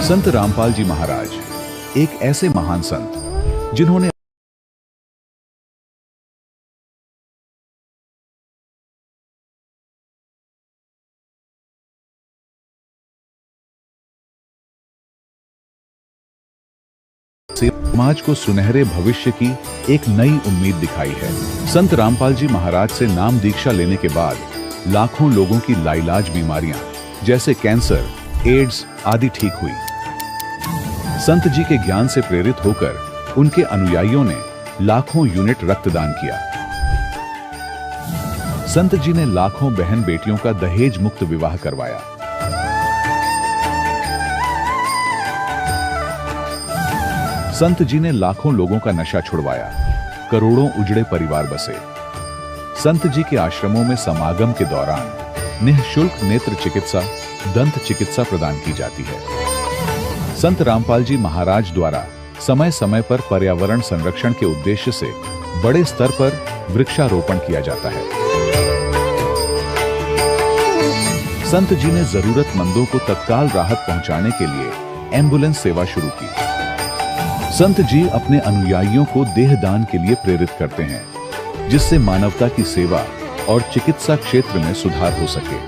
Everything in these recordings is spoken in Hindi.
संत रामपाल जी महाराज एक ऐसे महान संत जिन्होंने समाज को सुनहरे भविष्य की एक नई उम्मीद दिखाई है। संत रामपाल जी महाराज से नाम दीक्षा लेने के बाद लाखों लोगों की लाइलाज बीमारियां जैसे कैंसर, एड्स आदि ठीक हुई। संत जी के ज्ञान से प्रेरित होकर उनके अनुयायियों ने लाखों यूनिट रक्तदान किया। संत जी ने लाखों बहन बेटियों का दहेज मुक्त विवाह करवाया। संत जी ने लाखों लोगों का नशा छुड़वाया, करोड़ों उजड़े परिवार बसे। संत जी के आश्रमों में समागम के दौरान निःशुल्क नेत्र चिकित्सा, दंत चिकित्सा प्रदान की जाती है। संत रामपाल जी महाराज द्वारा समय समय पर पर्यावरण संरक्षण के उद्देश्य से बड़े स्तर पर वृक्षारोपण किया जाता है। संत जी ने जरूरतमंदों को तत्काल राहत पहुंचाने के लिए एम्बुलेंस सेवा शुरू की। संत जी अपने अनुयायियों को देहदान के लिए प्रेरित करते हैं, जिससे मानवता की सेवा और चिकित्सा क्षेत्र में सुधार हो सके।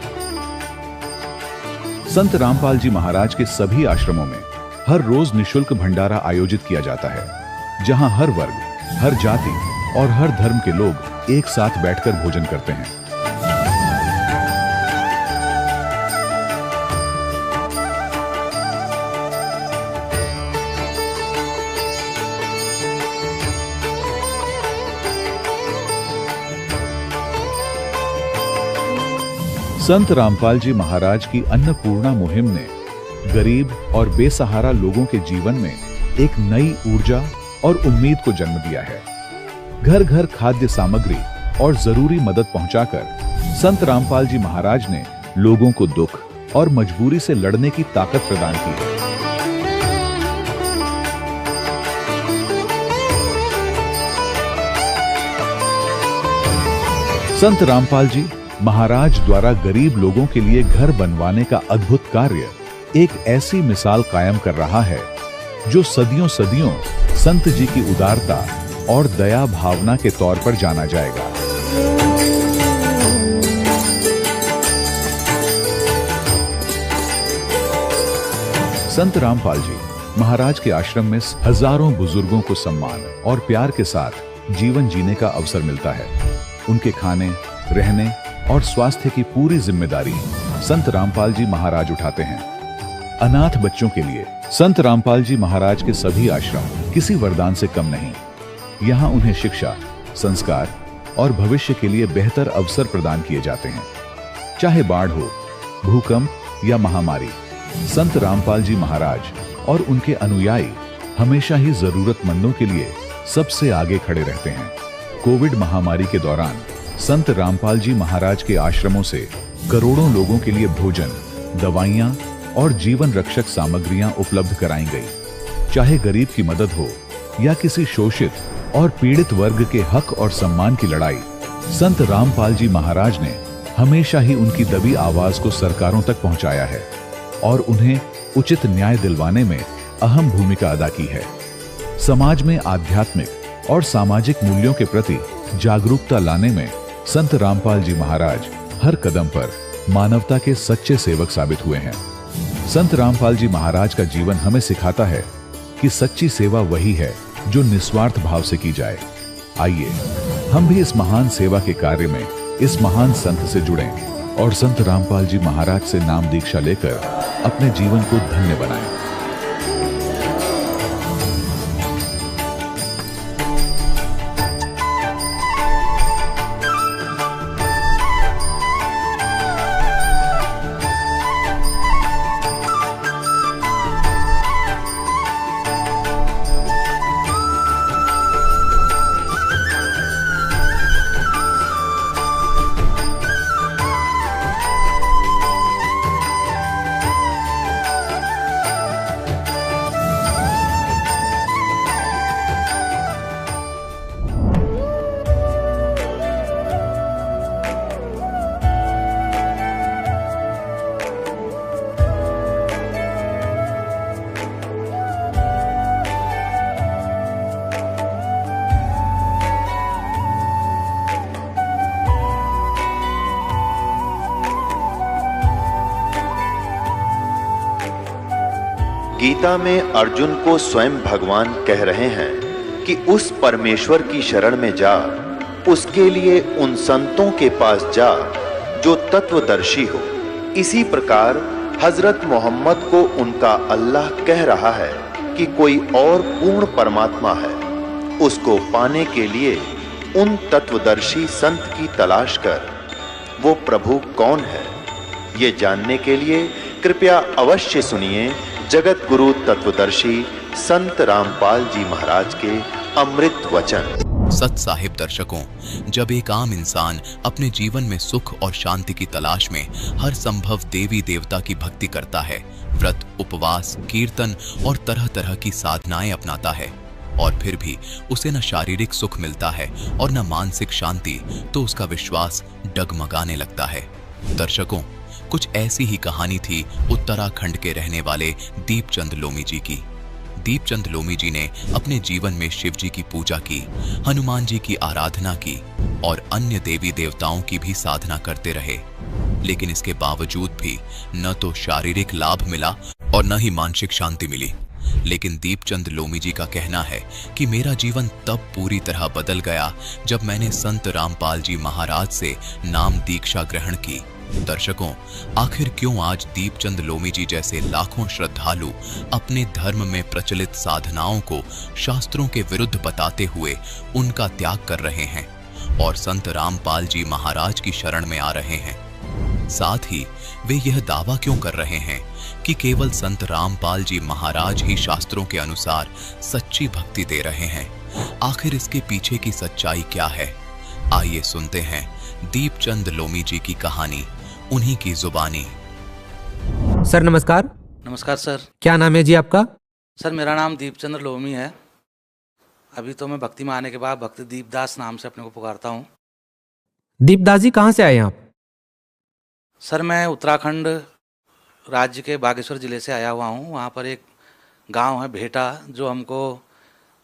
संत रामपाल जी महाराज के सभी आश्रमों में हर रोज निःशुल्क भंडारा आयोजित किया जाता है, जहां हर वर्ग, हर जाति और हर धर्म के लोग एक साथ बैठकर भोजन करते हैं। संत रामपाल जी महाराज की अन्नपूर्णा मुहिम ने गरीब और बेसहारा लोगों के जीवन में एक नई ऊर्जा और उम्मीद को जन्म दिया है। घर घर खाद्य सामग्री और जरूरी मदद पहुंचाकर संत रामपाल जी महाराज ने लोगों को दुख और मजबूरी से लड़ने की ताकत प्रदान की है। संत रामपाल जी महाराज द्वारा गरीब लोगों के लिए घर बनवाने का अद्भुत कार्य एक ऐसी मिसाल कायम कर रहा है जो सदियों सदियों संत जी की उदारता और दया भावना के तौर पर जाना जाएगा। संत रामपाल जी महाराज के आश्रम में हजारों बुजुर्गों को सम्मान और प्यार के साथ जीवन जीने का अवसर मिलता है। उनके खाने, रहने और स्वास्थ्य की पूरी जिम्मेदारी संत रामपाल जी महाराज उठाते हैं। अनाथ बच्चों के लिए संत रामपाल जी महाराज के सभी आश्रम किसी वरदान से कम नहीं। यहाँ उन्हें शिक्षा, संस्कार और भविष्य के लिए बेहतर अवसर प्रदान किए जाते हैं। चाहे बाढ़ हो, भूकंप या महामारी, संत रामपाल जी महाराज और उनके अनुयायी हमेशा ही जरूरतमंदों के लिए सबसे आगे खड़े रहते हैं। कोविड महामारी के दौरान संत रामपाल जी महाराज के आश्रमों से करोड़ों लोगों के लिए भोजन, दवाइयां और जीवन रक्षक सामग्रियां उपलब्ध कराई गई। चाहे गरीब की मदद हो या किसी शोषित और पीड़ित वर्ग के हक और सम्मान की लड़ाई, संत रामपाल जी महाराज ने हमेशा ही उनकी दबी आवाज को सरकारों तक पहुंचाया है और उन्हें उचित न्याय दिलवाने में अहम भूमिका अदा की है। समाज में आध्यात्मिक और सामाजिक मूल्यों के प्रति जागरूकता लाने में संत रामपाल जी महाराज हर कदम पर मानवता के सच्चे सेवक साबित हुए हैं। संत रामपाल जी महाराज का जीवन हमें सिखाता है कि सच्ची सेवा वही है जो निस्वार्थ भाव से की जाए। आइए हम भी इस महान सेवा के कार्य में इस महान संत से जुड़ें और संत रामपाल जी महाराज से नाम दीक्षा लेकर अपने जीवन को धन्य बनाएं। गीता में अर्जुन को स्वयं भगवान कह रहे हैं कि उस परमेश्वर की शरण में जा, उसके लिए उन संतों के पास जा जो तत्वदर्शी हो। इसी प्रकार हजरत मोहम्मद को उनका अल्लाह कह रहा है कि कोई और पूर्ण परमात्मा है, उसको पाने के लिए उन तत्वदर्शी संत की तलाश कर। वो प्रभु कौन है, ये जानने के लिए कृपया अवश्य सुनिए जगत गुरु तत्वदर्शी संत रामपाल जी महाराज के अमृत वचन। सत साहिब दर्शकों, जब एक आम इंसान अपने जीवन में सुख और शांति की तलाश में हर संभव देवी देवता की भक्ति करता है, व्रत, उपवास, कीर्तन और तरह तरह की साधनाएं अपनाता है, और फिर भी उसे न शारीरिक सुख मिलता है और न मानसिक शांति, तो उसका विश्वास डगमगाने लगता है। दर्शकों, कुछ ऐसी ही कहानी थी उत्तराखंड के रहने वाले दीपचंद लोमी जी की। दीपचंद लोमी जी ने अपने जीवन में शिव जी की पूजा की, हनुमान जी की आराधना की और अन्य देवी देवताओं की भी साधना करते रहे, लेकिन इसके बावजूद भी न तो शारीरिक लाभ मिला और न ही मानसिक शांति मिली। लेकिन दीपचंद लोमी जी का कहना है कि मेरा जीवन तब पूरी तरह बदल गया जब मैंने संत रामपाल जी महाराज से नाम दीक्षा ग्रहण की। दर्शकों, आखिर क्यों आज दीपचंद लोमी जी जैसे लाखों श्रद्धालु अपने धर्म में प्रचलित साधनाओं को शास्त्रों के विरुद्ध बताते हुए उनका त्याग कर रहे हैं और संत रामपाल जी महाराज की शरण में आ रहे हैं? साथ ही वे यह दावा क्यों कर रहे हैं कि केवल संत रामपाल जी महाराज ही शास्त्रों के अनुसार सच्ची भक्ति दे रहे हैं? आखिर इसके पीछे की सच्चाई क्या है? आइए सुनते हैं दीपचंद लोमी जी की कहानी, उन्हीं की जुबानी। सर नमस्कार। नमस्कार सर। क्या नाम है जी आपका? सर मेरा नाम दीपचंद्र लोमी है। अभी तो मैं भक्ति में आने के बाद भक्ति दीपदास नाम से अपने को पुकारता हूँ। दीपदास जी कहाँ से आए आप? सर मैं उत्तराखंड राज्य के बागेश्वर जिले से आया हुआ हूँ। वहाँ पर एक गांव है भेटा, जो हमको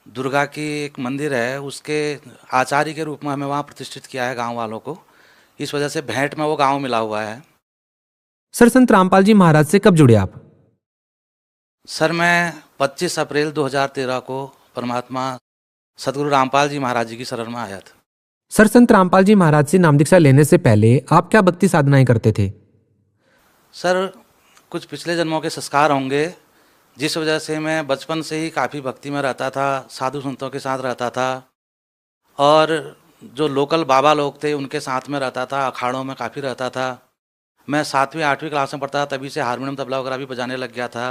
दुर्गा की एक मंदिर है, उसके आचार्य के रूप में हमें वहाँ प्रतिष्ठित किया है गांव वालों को। इस वजह से भेंट में वो गांव मिला हुआ है। सर संत रामपाल जी महाराज से कब जुड़े आप? सर मैं 25 अप्रैल 2013 को परमात्मा सदगुरु रामपाल जी महाराज जी की शरण में आया था। सर संत रामपाल जी महाराज से नाम दीक्षा लेने से पहले आप क्या भक्ति साधनाएं करते थे? सर कुछ पिछले जन्मों के संस्कार होंगे, जिस वजह से मैं बचपन से ही काफ़ी भक्ति में रहता था, साधु संतों के साथ रहता था और जो लोकल बाबा लोग थे उनके साथ में रहता था, अखाड़ों में काफ़ी रहता था। मैं 7वीं 8वीं क्लास में पढ़ता था, तभी से हारमोनियम तबला वगैरह भी बजाने लग गया था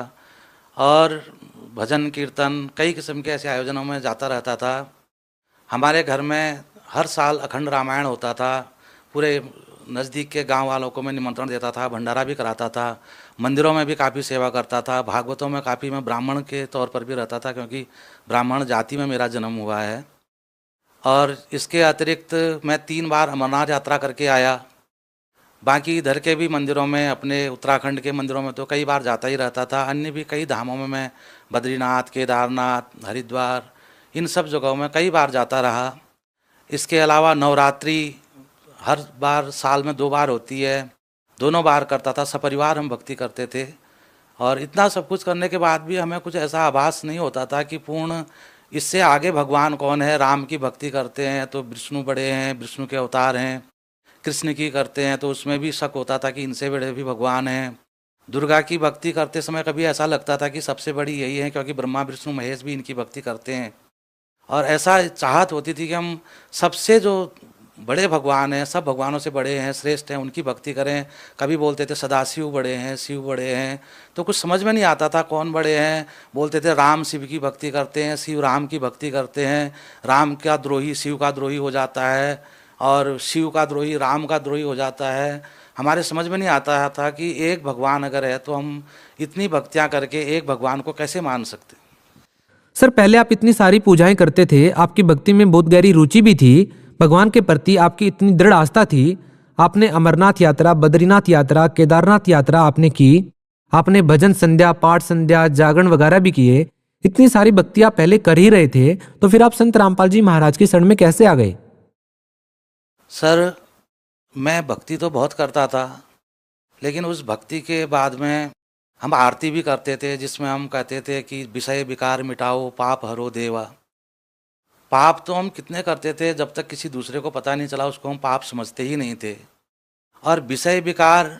और भजन कीर्तन कई किस्म के ऐसे आयोजनों में जाता रहता था। हमारे घर में हर साल अखंड रामायण होता था। पूरे नज़दीक के गांव वालों को मैं निमंत्रण देता था, भंडारा भी कराता था, मंदिरों में भी काफ़ी सेवा करता था, भागवतों में काफ़ी, मैं ब्राह्मण के तौर पर भी रहता था क्योंकि ब्राह्मण जाति में मेरा जन्म हुआ है। और इसके अतिरिक्त मैं 3 बार अमरनाथ यात्रा करके आया। बाकी इधर के भी मंदिरों में, अपने उत्तराखंड के मंदिरों में तो कई बार जाता ही रहता था। अन्य भी कई धामों में मैं बद्रीनाथ, केदारनाथ, हरिद्वार, इन सब जगहों में कई बार जाता रहा। इसके अलावा नवरात्रि हर बार साल में 2 बार होती है, दोनों बार करता था। सपरिवार हम भक्ति करते थे और इतना सब कुछ करने के बाद भी हमें कुछ ऐसा आभास नहीं होता था कि पूर्ण इससे आगे भगवान कौन है। राम की भक्ति करते हैं तो विष्णु बड़े हैं, विष्णु के अवतार हैं। कृष्ण की करते हैं तो उसमें भी शक होता था कि इनसे बड़े भी भगवान हैं। दुर्गा की भक्ति करते समय कभी ऐसा लगता था कि सबसे बड़ी यही है, क्योंकि ब्रह्मा विष्णु महेश भी इनकी भक्ति करते हैं। और ऐसा चाहत होती थी कि हम सबसे जो बड़े भगवान हैं, सब भगवानों से बड़े हैं, श्रेष्ठ हैं, उनकी भक्ति करें। कभी बोलते थे सदाशिव बड़े हैं, शिव बड़े हैं, तो कुछ समझ में नहीं आता था कौन बड़े हैं। बोलते थे राम शिव की भक्ति करते हैं, शिव राम की भक्ति करते हैं। राम का द्रोही शिव का द्रोही हो जाता है और शिव का द्रोही राम का द्रोही हो जाता है। हमारे समझ में नहीं आता था कि एक भगवान अगर है तो हम इतनी भक्तियाँ करके एक भगवान को कैसे मान सकते। सर पहले आप इतनी सारी पूजाएं करते थे, आपकी भक्ति में बहुत गहरी रुचि भी थी, भगवान के प्रति आपकी इतनी दृढ़ आस्था थी। आपने अमरनाथ यात्रा, बद्रीनाथ यात्रा, केदारनाथ यात्रा आपने की, आपने भजन संध्या, पाठ संध्या, जागरण वगैरह भी किए। इतनी सारी भक्ति आप पहले कर ही रहे थे, तो फिर आप संत रामपाल जी महाराज की शरण में कैसे आ गए? सर मैं भक्ति तो बहुत करता था, लेकिन उस भक्ति के बाद में हम आरती भी करते थे जिसमें हम कहते थे कि विषय विकार मिटाओ पाप हरो देवा। पाप तो हम कितने करते थे, जब तक किसी दूसरे को पता नहीं चला उसको हम पाप समझते ही नहीं थे। और विषय विकार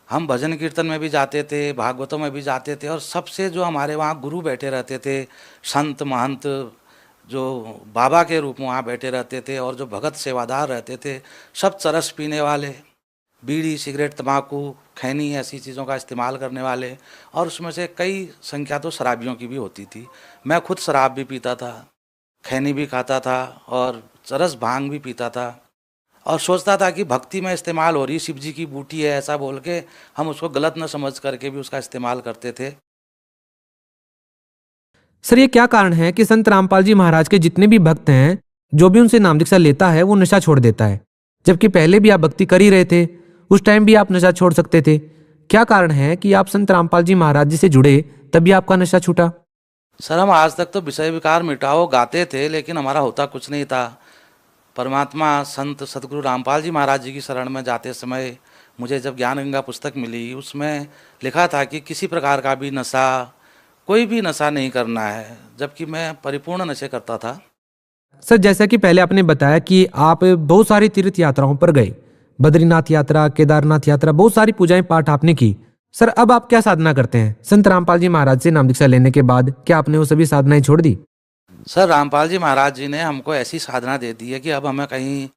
हम भजन कीर्तन में भी जाते थे, भागवतों में भी जाते थे, और सबसे जो हमारे वहाँ गुरु बैठे रहते थे, संत महंत जो बाबा के रूप में वहाँ बैठे रहते थे, और जो भगत सेवादार रहते थे, सब चरस पीने वाले, बीड़ी सिगरेट तंबाकू खैनी ऐसी चीज़ों का इस्तेमाल करने वाले, और उसमें से कई संख्या तो शराबियों की भी होती थी। मैं खुद शराब भी पीता था, खैनी भी खाता था, और चरस भांग भी पीता था, और सोचता था कि भक्ति में इस्तेमाल हो रही शिव जी की बूटी है, ऐसा बोल के हम उसको गलत न समझ करके भी उसका इस्तेमाल करते थे। सर ये क्या कारण है कि संत रामपाल जी महाराज के जितने भी भक्त हैं, जो भी उनसे नाम दीक्षा लेता है वो नशा छोड़ देता है, जबकि पहले भी आप भक्ति कर ही रहे थे, उस टाइम भी आप नशा छोड़ सकते थे। क्या कारण है कि आप संत रामपाल जी महाराज जी से जुड़े तभी आपका नशा छूटा? सर हम आज तक तो विषय विकार मिटाओ गाते थे, लेकिन हमारा होता कुछ नहीं था। परमात्मा संत सतगुरु रामपाल जी महाराज जी की शरण में जाते समय मुझे जब ज्ञान गंगा पुस्तक मिली, उसमें लिखा था कि किसी प्रकार का भी नशा, कोई भी नशा नहीं करना है, जबकि मैं परिपूर्ण नशे करता था। सर जैसा कि पहले आपने बताया कि आप बहुत सारी तीर्थ यात्राओं पर गए, बद्रीनाथ यात्रा, केदारनाथ यात्रा, बहुत सारी पूजाएं पाठ आपने की। सर अब आप क्या साधना करते हैं? संत रामपाल जी महाराज से नाम दीक्षा लेने के बाद क्या आपने वो सभी साधनाएं छोड़ दी? सर रामपाल जी महाराज जी ने हमको ऐसी साधना दे दी है कि अब हमें कहीं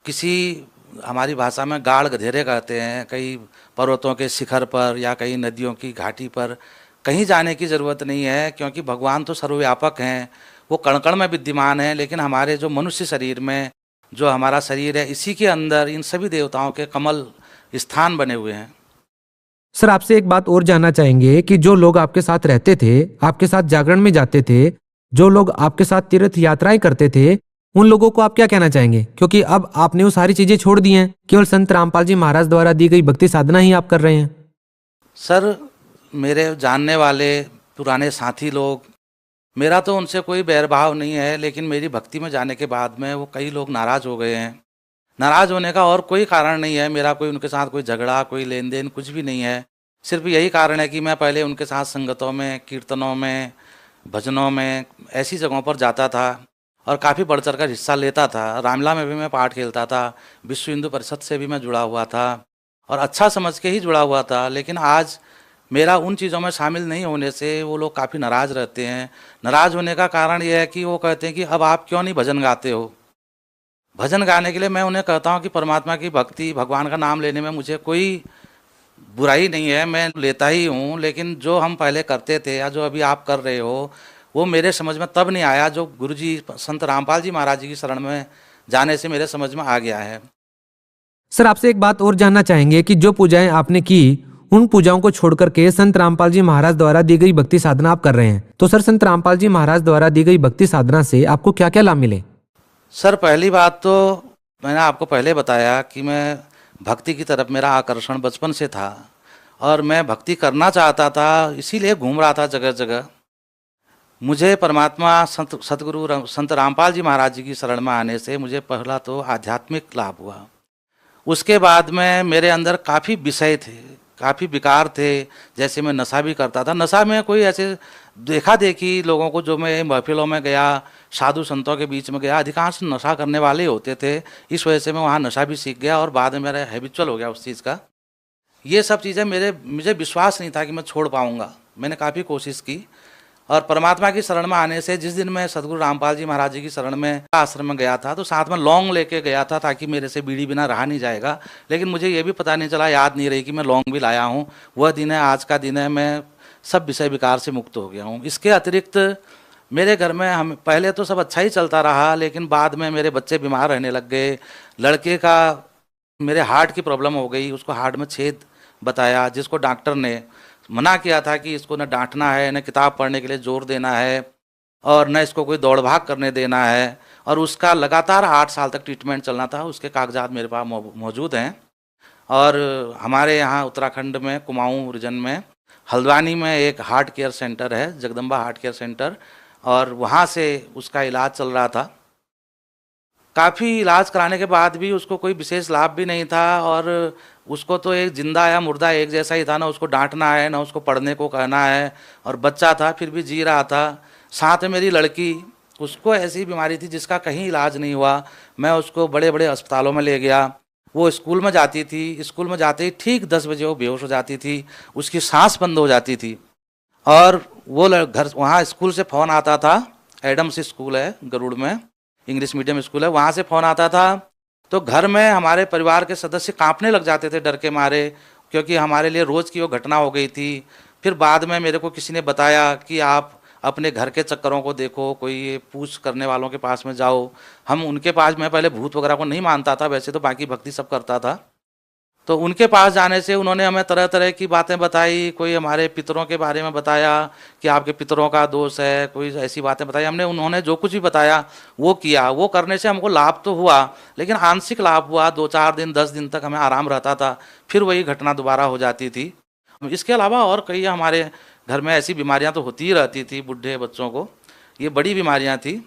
किसी, हमारी भाषा में गाढ़ गधेरे कहते हैं, कहीं पर्वतों के शिखर पर या कहीं नदियों की घाटी पर कहीं जाने की ज़रूरत नहीं है, क्योंकि भगवान तो सर्वव्यापक हैं, वो कण कण में विद्यमान है। लेकिन हमारे जो मनुष्य शरीर में जो हमारा शरीर है, इसी के अंदर इन सभी देवताओं के कमल स्थान बने हुए हैं। सर आपसे एक बात और जानना चाहेंगे कि जो लोग आपके साथ रहते थे, आपके साथ जागरण में जाते थे, जो लोग आपके साथ तीर्थ यात्राएं करते थे, उन लोगों को आप क्या कहना चाहेंगे? क्योंकि अब आपने वो सारी चीजें छोड़ दी हैं, केवल संत रामपाल जी महाराज द्वारा दी गई भक्ति साधना ही आप कर रहे हैं। सर मेरे जानने वाले पुराने साथी लोग, मेरा तो उनसे कोई बैरभाव नहीं है, लेकिन मेरी भक्ति में जाने के बाद में वो कई लोग नाराज़ हो गए हैं। नाराज़ होने का और कोई कारण नहीं है, मेरा कोई उनके साथ कोई झगड़ा, कोई लेन देन कुछ भी नहीं है। सिर्फ यही कारण है कि मैं पहले उनके साथ संगतों में, कीर्तनों में, भजनों में, ऐसी जगहों पर जाता था और काफ़ी बढ़ चढ़ कर हिस्सा लेता था। रामला में भी मैं पाठ खेलता था, विश्व हिंदू परिषद से भी मैं जुड़ा हुआ था और अच्छा समझ के ही जुड़ा हुआ था। लेकिन आज मेरा उन चीज़ों में शामिल नहीं होने से वो लोग काफ़ी नाराज़ रहते हैं। नाराज़ होने का कारण ये है कि वो कहते हैं कि अब आप क्यों नहीं भजन गाते हो। भजन गाने के लिए मैं उन्हें कहता हूँ कि परमात्मा की भक्ति, भगवान का नाम लेने में मुझे कोई बुराई नहीं है, मैं लेता ही हूँ। लेकिन जो हम पहले करते थे या जो अभी आप कर रहे हो, वो मेरे समझ में तब नहीं आया, जो गुरुजी संत रामपाल जी महाराज जी की शरण में जाने से मेरे समझ में आ गया है। सर आपसे एक बात और जानना चाहेंगे कि जो पूजाएं आपने की, उन पूजाओं को छोड़ करके संत रामपाल जी महाराज द्वारा दी गई भक्ति साधना आप कर रहे हैं, तो सर संत रामपाल जी महाराज द्वारा दी गई भक्ति साधना से आपको क्या क्या लाभ मिले? सर पहली बात तो मैंने आपको पहले बताया कि मैं भक्ति की तरफ मेरा आकर्षण बचपन से था और मैं भक्ति करना चाहता था, इसीलिए घूम रहा था जगह जगह। मुझे परमात्मा सतगुरु संत रामपाल जी महाराज जी की शरण में आने से मुझे पहला तो आध्यात्मिक लाभ हुआ। उसके बाद में मेरे अंदर काफ़ी विषय थे, काफ़ी विकार थे। जैसे मैं नशा भी करता था, नशा में कोई ऐसे देखा देखी लोगों को, जो मैं महफिलों में गया, साधु संतों के बीच में गया, अधिकांश नशा करने वाले होते थे। इस वजह से मैं वहाँ नशा भी सीख गया और बाद में मेरा हैबिचुअल हो गया उस चीज़ का। ये सब चीज़ें मुझे विश्वास नहीं था कि मैं छोड़ पाऊँगा। मैंने काफ़ी कोशिश की और परमात्मा की शरण में आने से, जिस दिन मैं सतगुरु रामपाल जी महाराज जी की शरण में आश्रम में गया था, तो साथ में लौंग लेके गया था ताकि मेरे से बीड़ी बिना रहा नहीं जाएगा। लेकिन मुझे ये भी पता नहीं चला, याद नहीं रही कि मैं लौंग भी लाया हूँ। वह दिन है, आज का दिन है, मैं सब विषय विकार से मुक्त हो गया हूँ। इसके अतिरिक्त मेरे घर में हम पहले तो सब अच्छा ही चलता रहा, लेकिन बाद में मेरे बच्चे बीमार रहने लग गए। लड़के का मेरे हार्ट की प्रॉब्लम हो गई, उसको हार्ट में छेद बताया, जिसको डॉक्टर ने मना किया था कि इसको न डांटना है, न किताब पढ़ने के लिए जोर देना है और न इसको कोई दौड़ भाग करने देना है। और उसका लगातार 8 साल तक ट्रीटमेंट चलना था। उसके कागजात मेरे पास मौजूद हैं। और हमारे यहाँ उत्तराखंड में कुमाऊँ रीजन में हल्द्वानी में एक हार्ट केयर सेंटर है, जगदम्बा हार्ट केयर सेंटर, और वहाँ से उसका इलाज चल रहा था। काफ़ी इलाज कराने के बाद भी उसको कोई विशेष लाभ भी नहीं था, और उसको तो एक जिंदा या मुर्दा एक जैसा ही था, ना उसको डांटना है ना उसको पढ़ने को कहना है, और बच्चा था फिर भी जी रहा था। साथ में मेरी लड़की, उसको ऐसी बीमारी थी जिसका कहीं इलाज नहीं हुआ। मैं उसको बड़े बड़े अस्पतालों में ले गया। वो स्कूल में जाती थी, स्कूल में जाते ही ठीक 10 बजे वो बेहोश हो जाती थी, उसकी सांस बंद हो जाती थी। और वो घर, वहाँ स्कूल से फ़ोन आता था, एडम्स स्कूल है गरुड़ में, इंग्लिश मीडियम स्कूल है, वहाँ से फ़ोन आता था। तो घर में हमारे परिवार के सदस्य कांपने लग जाते थे डर के मारे, क्योंकि हमारे लिए रोज़ की वो घटना हो गई थी। फिर बाद में मेरे को किसी ने बताया कि आप अपने घर के चक्करों को देखो, कोई ये पूछ करने वालों के पास में जाओ। हम उनके पास, मैं पहले भूत वगैरह को नहीं मानता था, वैसे तो बाकी भक्ति सब करता था। तो उनके पास जाने से उन्होंने हमें तरह तरह की बातें बताई। कोई हमारे पितरों के बारे में बताया कि आपके पितरों का दोष है, कोई ऐसी बातें बताई। हमने, उन्होंने जो कुछ भी बताया वो किया। वो करने से हमको लाभ तो हुआ, लेकिन आंशिक लाभ हुआ। 2-4 दिन 10 दिन तक हमें आराम रहता था, फिर वही घटना दोबारा हो जाती थी। इसके अलावा और कई हमारे घर में ऐसी बीमारियां तो होती ही रहती थी बूढ़े बच्चों को। ये बड़ी बीमारियां थी।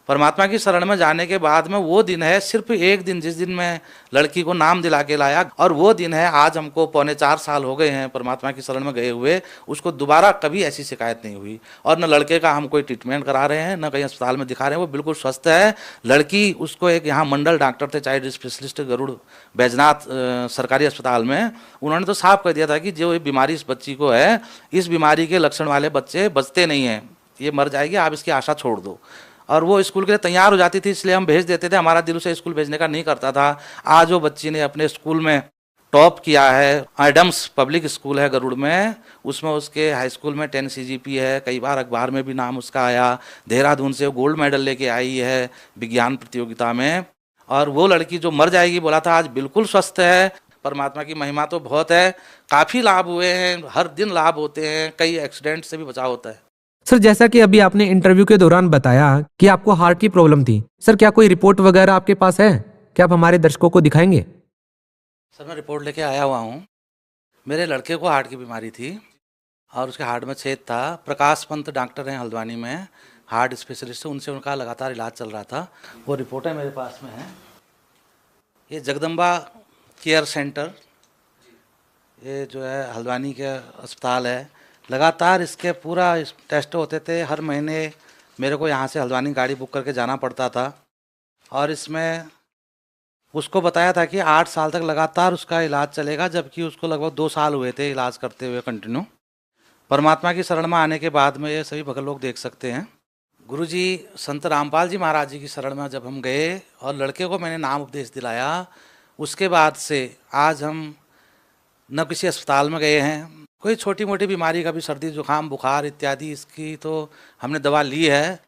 परमात्मा की शरण में जाने के बाद में वो दिन है, सिर्फ एक दिन, जिस दिन मैं लड़की को नाम दिला के लाया, और वो दिन है आज हमको 3.25 साल हो गए हैं परमात्मा की शरण में गए हुए। उसको दोबारा कभी ऐसी शिकायत नहीं हुई, और न लड़के का हम कोई ट्रीटमेंट करा रहे हैं, न कहीं अस्पताल में दिखा रहे हैं। वो बिल्कुल स्वस्थ है। लड़की, उसको एक यहाँ मंडल डॉक्टर थे, चाइल्ड स्पेशलिस्ट गरुड़ बैजनाथ सरकारी अस्पताल में, उन्होंने तो साफ कर दिया था कि जो बीमारी इस बच्ची को है, इस बीमारी के लक्षण वाले बच्चे बचते नहीं हैं, ये मर जाएगी, आप इसकी आशा छोड़ दो। और वो स्कूल के लिए तैयार हो जाती थी, इसलिए हम भेज देते थे। हमारा दिल उसे स्कूल भेजने का नहीं करता था। आज वो बच्ची ने अपने स्कूल में टॉप किया है। एडम्स पब्लिक स्कूल है गरुड़ में, उसमें उसके हाई स्कूल में 10 CGP है। कई बार अखबार में भी नाम उसका आया। देहरादून से वो गोल्ड मेडल लेके आई है विज्ञान प्रतियोगिता में। और वो लड़की जो मर जाएगी बोला था, आज बिल्कुल स्वस्थ है। परमात्मा की महिमा तो बहुत है। काफ़ी लाभ हुए हैं, हर दिन लाभ होते हैं, कई एक्सीडेंट से भी बचाव होता है। सर, जैसा कि अभी आपने इंटरव्यू के दौरान बताया कि आपको हार्ट की प्रॉब्लम थी, सर क्या कोई रिपोर्ट वगैरह आपके पास है? क्या आप हमारे दर्शकों को दिखाएंगे? सर, मैं रिपोर्ट लेके आया हुआ हूँ। मेरे लड़के को हार्ट की बीमारी थी और उसके हार्ट में छेद था। प्रकाश पंत डॉक्टर हैं हल्द्वानी में, हार्ट स्पेशलिस्ट, उनसे उनका लगातार इलाज चल रहा था। वो रिपोर्टें मेरे पास में हैं। ये जगदम्बा केयर सेंटर, ये जो है हल्द्वानी के अस्पताल है, लगातार इसके पूरा टेस्ट होते थे। हर महीने मेरे को यहाँ से हल्द्वानी गाड़ी बुक करके जाना पड़ता था। और इसमें उसको बताया था कि 8 साल तक लगातार उसका इलाज चलेगा, जबकि उसको लगभग 2 साल हुए थे इलाज करते हुए कंटिन्यू। परमात्मा की शरण में आने के बाद में ये सभी भक्त लोग देख सकते हैं। गुरुजी संत रामपाल जी महाराज जी की शरण में जब हम गए और लड़के को मैंने नाम उपदेश दिलाया, उसके बाद से आज हम न किसी अस्पताल में गए हैं। कोई छोटी मोटी बीमारी का भी, सर्दी जुकाम बुखार इत्यादि, इसकी तो हमने दवा ली है।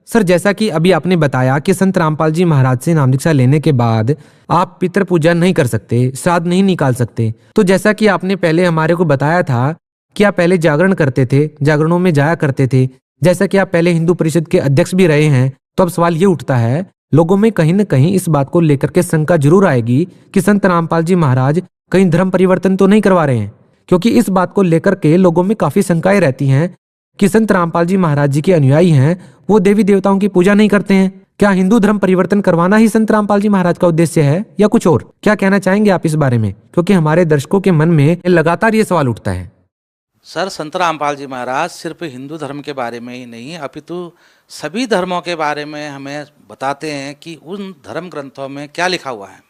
सर, जैसा कि अभी आपने बताया कि संत रामपाल जी महाराज से नाम दीक्षा लेने के बाद आप पितृ पूजा नहीं कर सकते, श्राद्ध नहीं निकाल सकते, तो जैसा कि आपने पहले हमारे को बताया था कि आप पहले जागरण करते थे, जागरणों में जाया करते थे, जैसा कि आप पहले हिंदू परिषद के अध्यक्ष भी रहे हैं, तो अब सवाल ये उठता है, लोगों में कहीं न कहीं इस बात को लेकर के शंका जरूर आएगी कि संत रामपाल जी महाराज कहीं धर्म परिवर्तन तो नहीं करवा रहे हैं, क्योंकि इस बात को लेकर के लोगों में काफी शंकाएं रहती हैं कि संत रामपाल जी महाराज जी के अनुयायी हैं, वो देवी देवताओं की पूजा नहीं करते हैं। क्या हिंदू धर्म परिवर्तन करवाना ही संत रामपाल जी महाराज का उद्देश्य है या कुछ और? क्या कहना चाहेंगे आप इस बारे में, क्योंकि हमारे दर्शकों के मन में लगातार ये सवाल उठता है। सर, संत रामपाल जी महाराज सिर्फ हिंदू धर्म के बारे में ही नहीं, अपितु सभी धर्मों के बारे में हमें बताते हैं कि उन धर्म ग्रंथों में क्या लिखा हुआ है।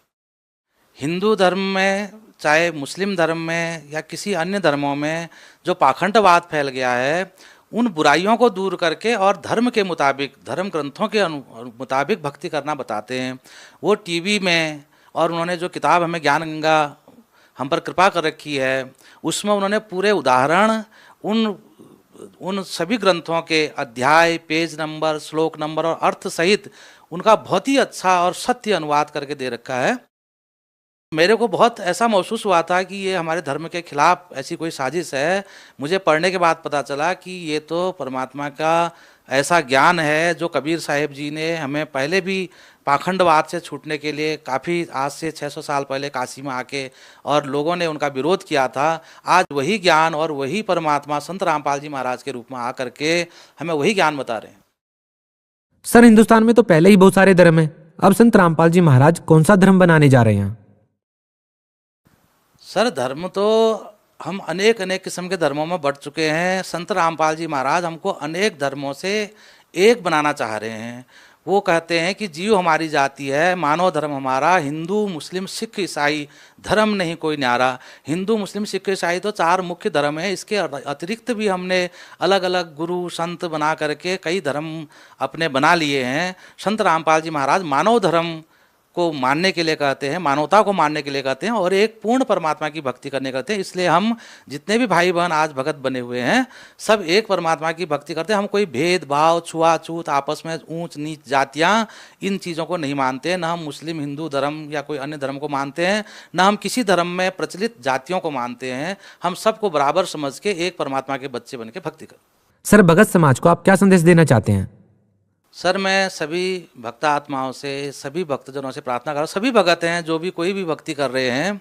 हिंदू धर्म में, चाहे मुस्लिम धर्म में या किसी अन्य धर्मों में जो पाखंडवाद फैल गया है, उन बुराइयों को दूर करके और धर्म के मुताबिक, धर्म ग्रंथों के मुताबिक भक्ति करना बताते हैं। वो टीवी में, और उन्होंने जो किताब हमें ज्ञान गंगा हम पर कृपा कर रखी है, उसमें उन्होंने पूरे उदाहरण उन सभी ग्रंथों के अध्याय, पेज नंबर, श्लोक नंबर और अर्थ सहित उनका बहुत ही अच्छा और सत्य अनुवाद करके दे रखा है। मेरे को बहुत ऐसा महसूस हुआ था कि ये हमारे धर्म के खिलाफ ऐसी कोई साजिश है। मुझे पढ़ने के बाद पता चला कि ये तो परमात्मा का ऐसा ज्ञान है जो कबीर साहिब जी ने हमें पहले भी पाखंडवाद से छूटने के लिए, काफ़ी आज से 600 साल पहले काशी में आके और लोगों ने उनका विरोध किया था। आज वही ज्ञान और वही परमात्मा संत रामपाल जी महाराज के रूप में आकर के हमें वही ज्ञान बता रहे हैं। सर, हिंदुस्तान में तो पहले ही बहुत सारे धर्म हैं, अब संत रामपाल जी महाराज कौन सा धर्म बनाने जा रहे हैं? सर धर्म तो हम अनेक अनेक किस्म के धर्मों में बढ़ चुके हैं। संत रामपाल जी महाराज हमको अनेक धर्मों से एक बनाना चाह रहे हैं। वो कहते हैं कि जीव हमारी जाति है, मानव धर्म हमारा, हिंदू मुस्लिम सिख ईसाई धर्म नहीं कोई न्यारा। हिंदू मुस्लिम सिख ईसाई तो 4 मुख्य धर्म है। इसके अतिरिक्त भी हमने अलग अलग गुरु संत बना करके कई धर्म अपने बना लिए हैं। संत रामपाल जी महाराज मानव धर्म को मानने के लिए कहते हैं, मानवता को मानने के लिए कहते हैं और एक पूर्ण परमात्मा की भक्ति करने कहते हैं। इसलिए हम जितने भी भाई बहन आज भगत बने हुए हैं सब एक परमात्मा की भक्ति करते हैं। हम कोई भेदभाव छुआछूत आपस में ऊंच नीच जातियां इन चीज़ों को नहीं मानते। न हम मुस्लिम हिंदू धर्म या कोई अन्य धर्म को मानते हैं, न हम किसी धर्म में प्रचलित जातियों को मानते हैं। हम सबको बराबर समझ के एक परमात्मा के बच्चे बन के भक्ति करते। सर भगत समाज को आप क्या संदेश देना चाहते हैं? सर मैं सभी भक्त आत्माओं से, सभी भक्तजनों से प्रार्थना कर रहा हूँ, सभी भगत हैं जो भी कोई भी भक्ति कर रहे हैं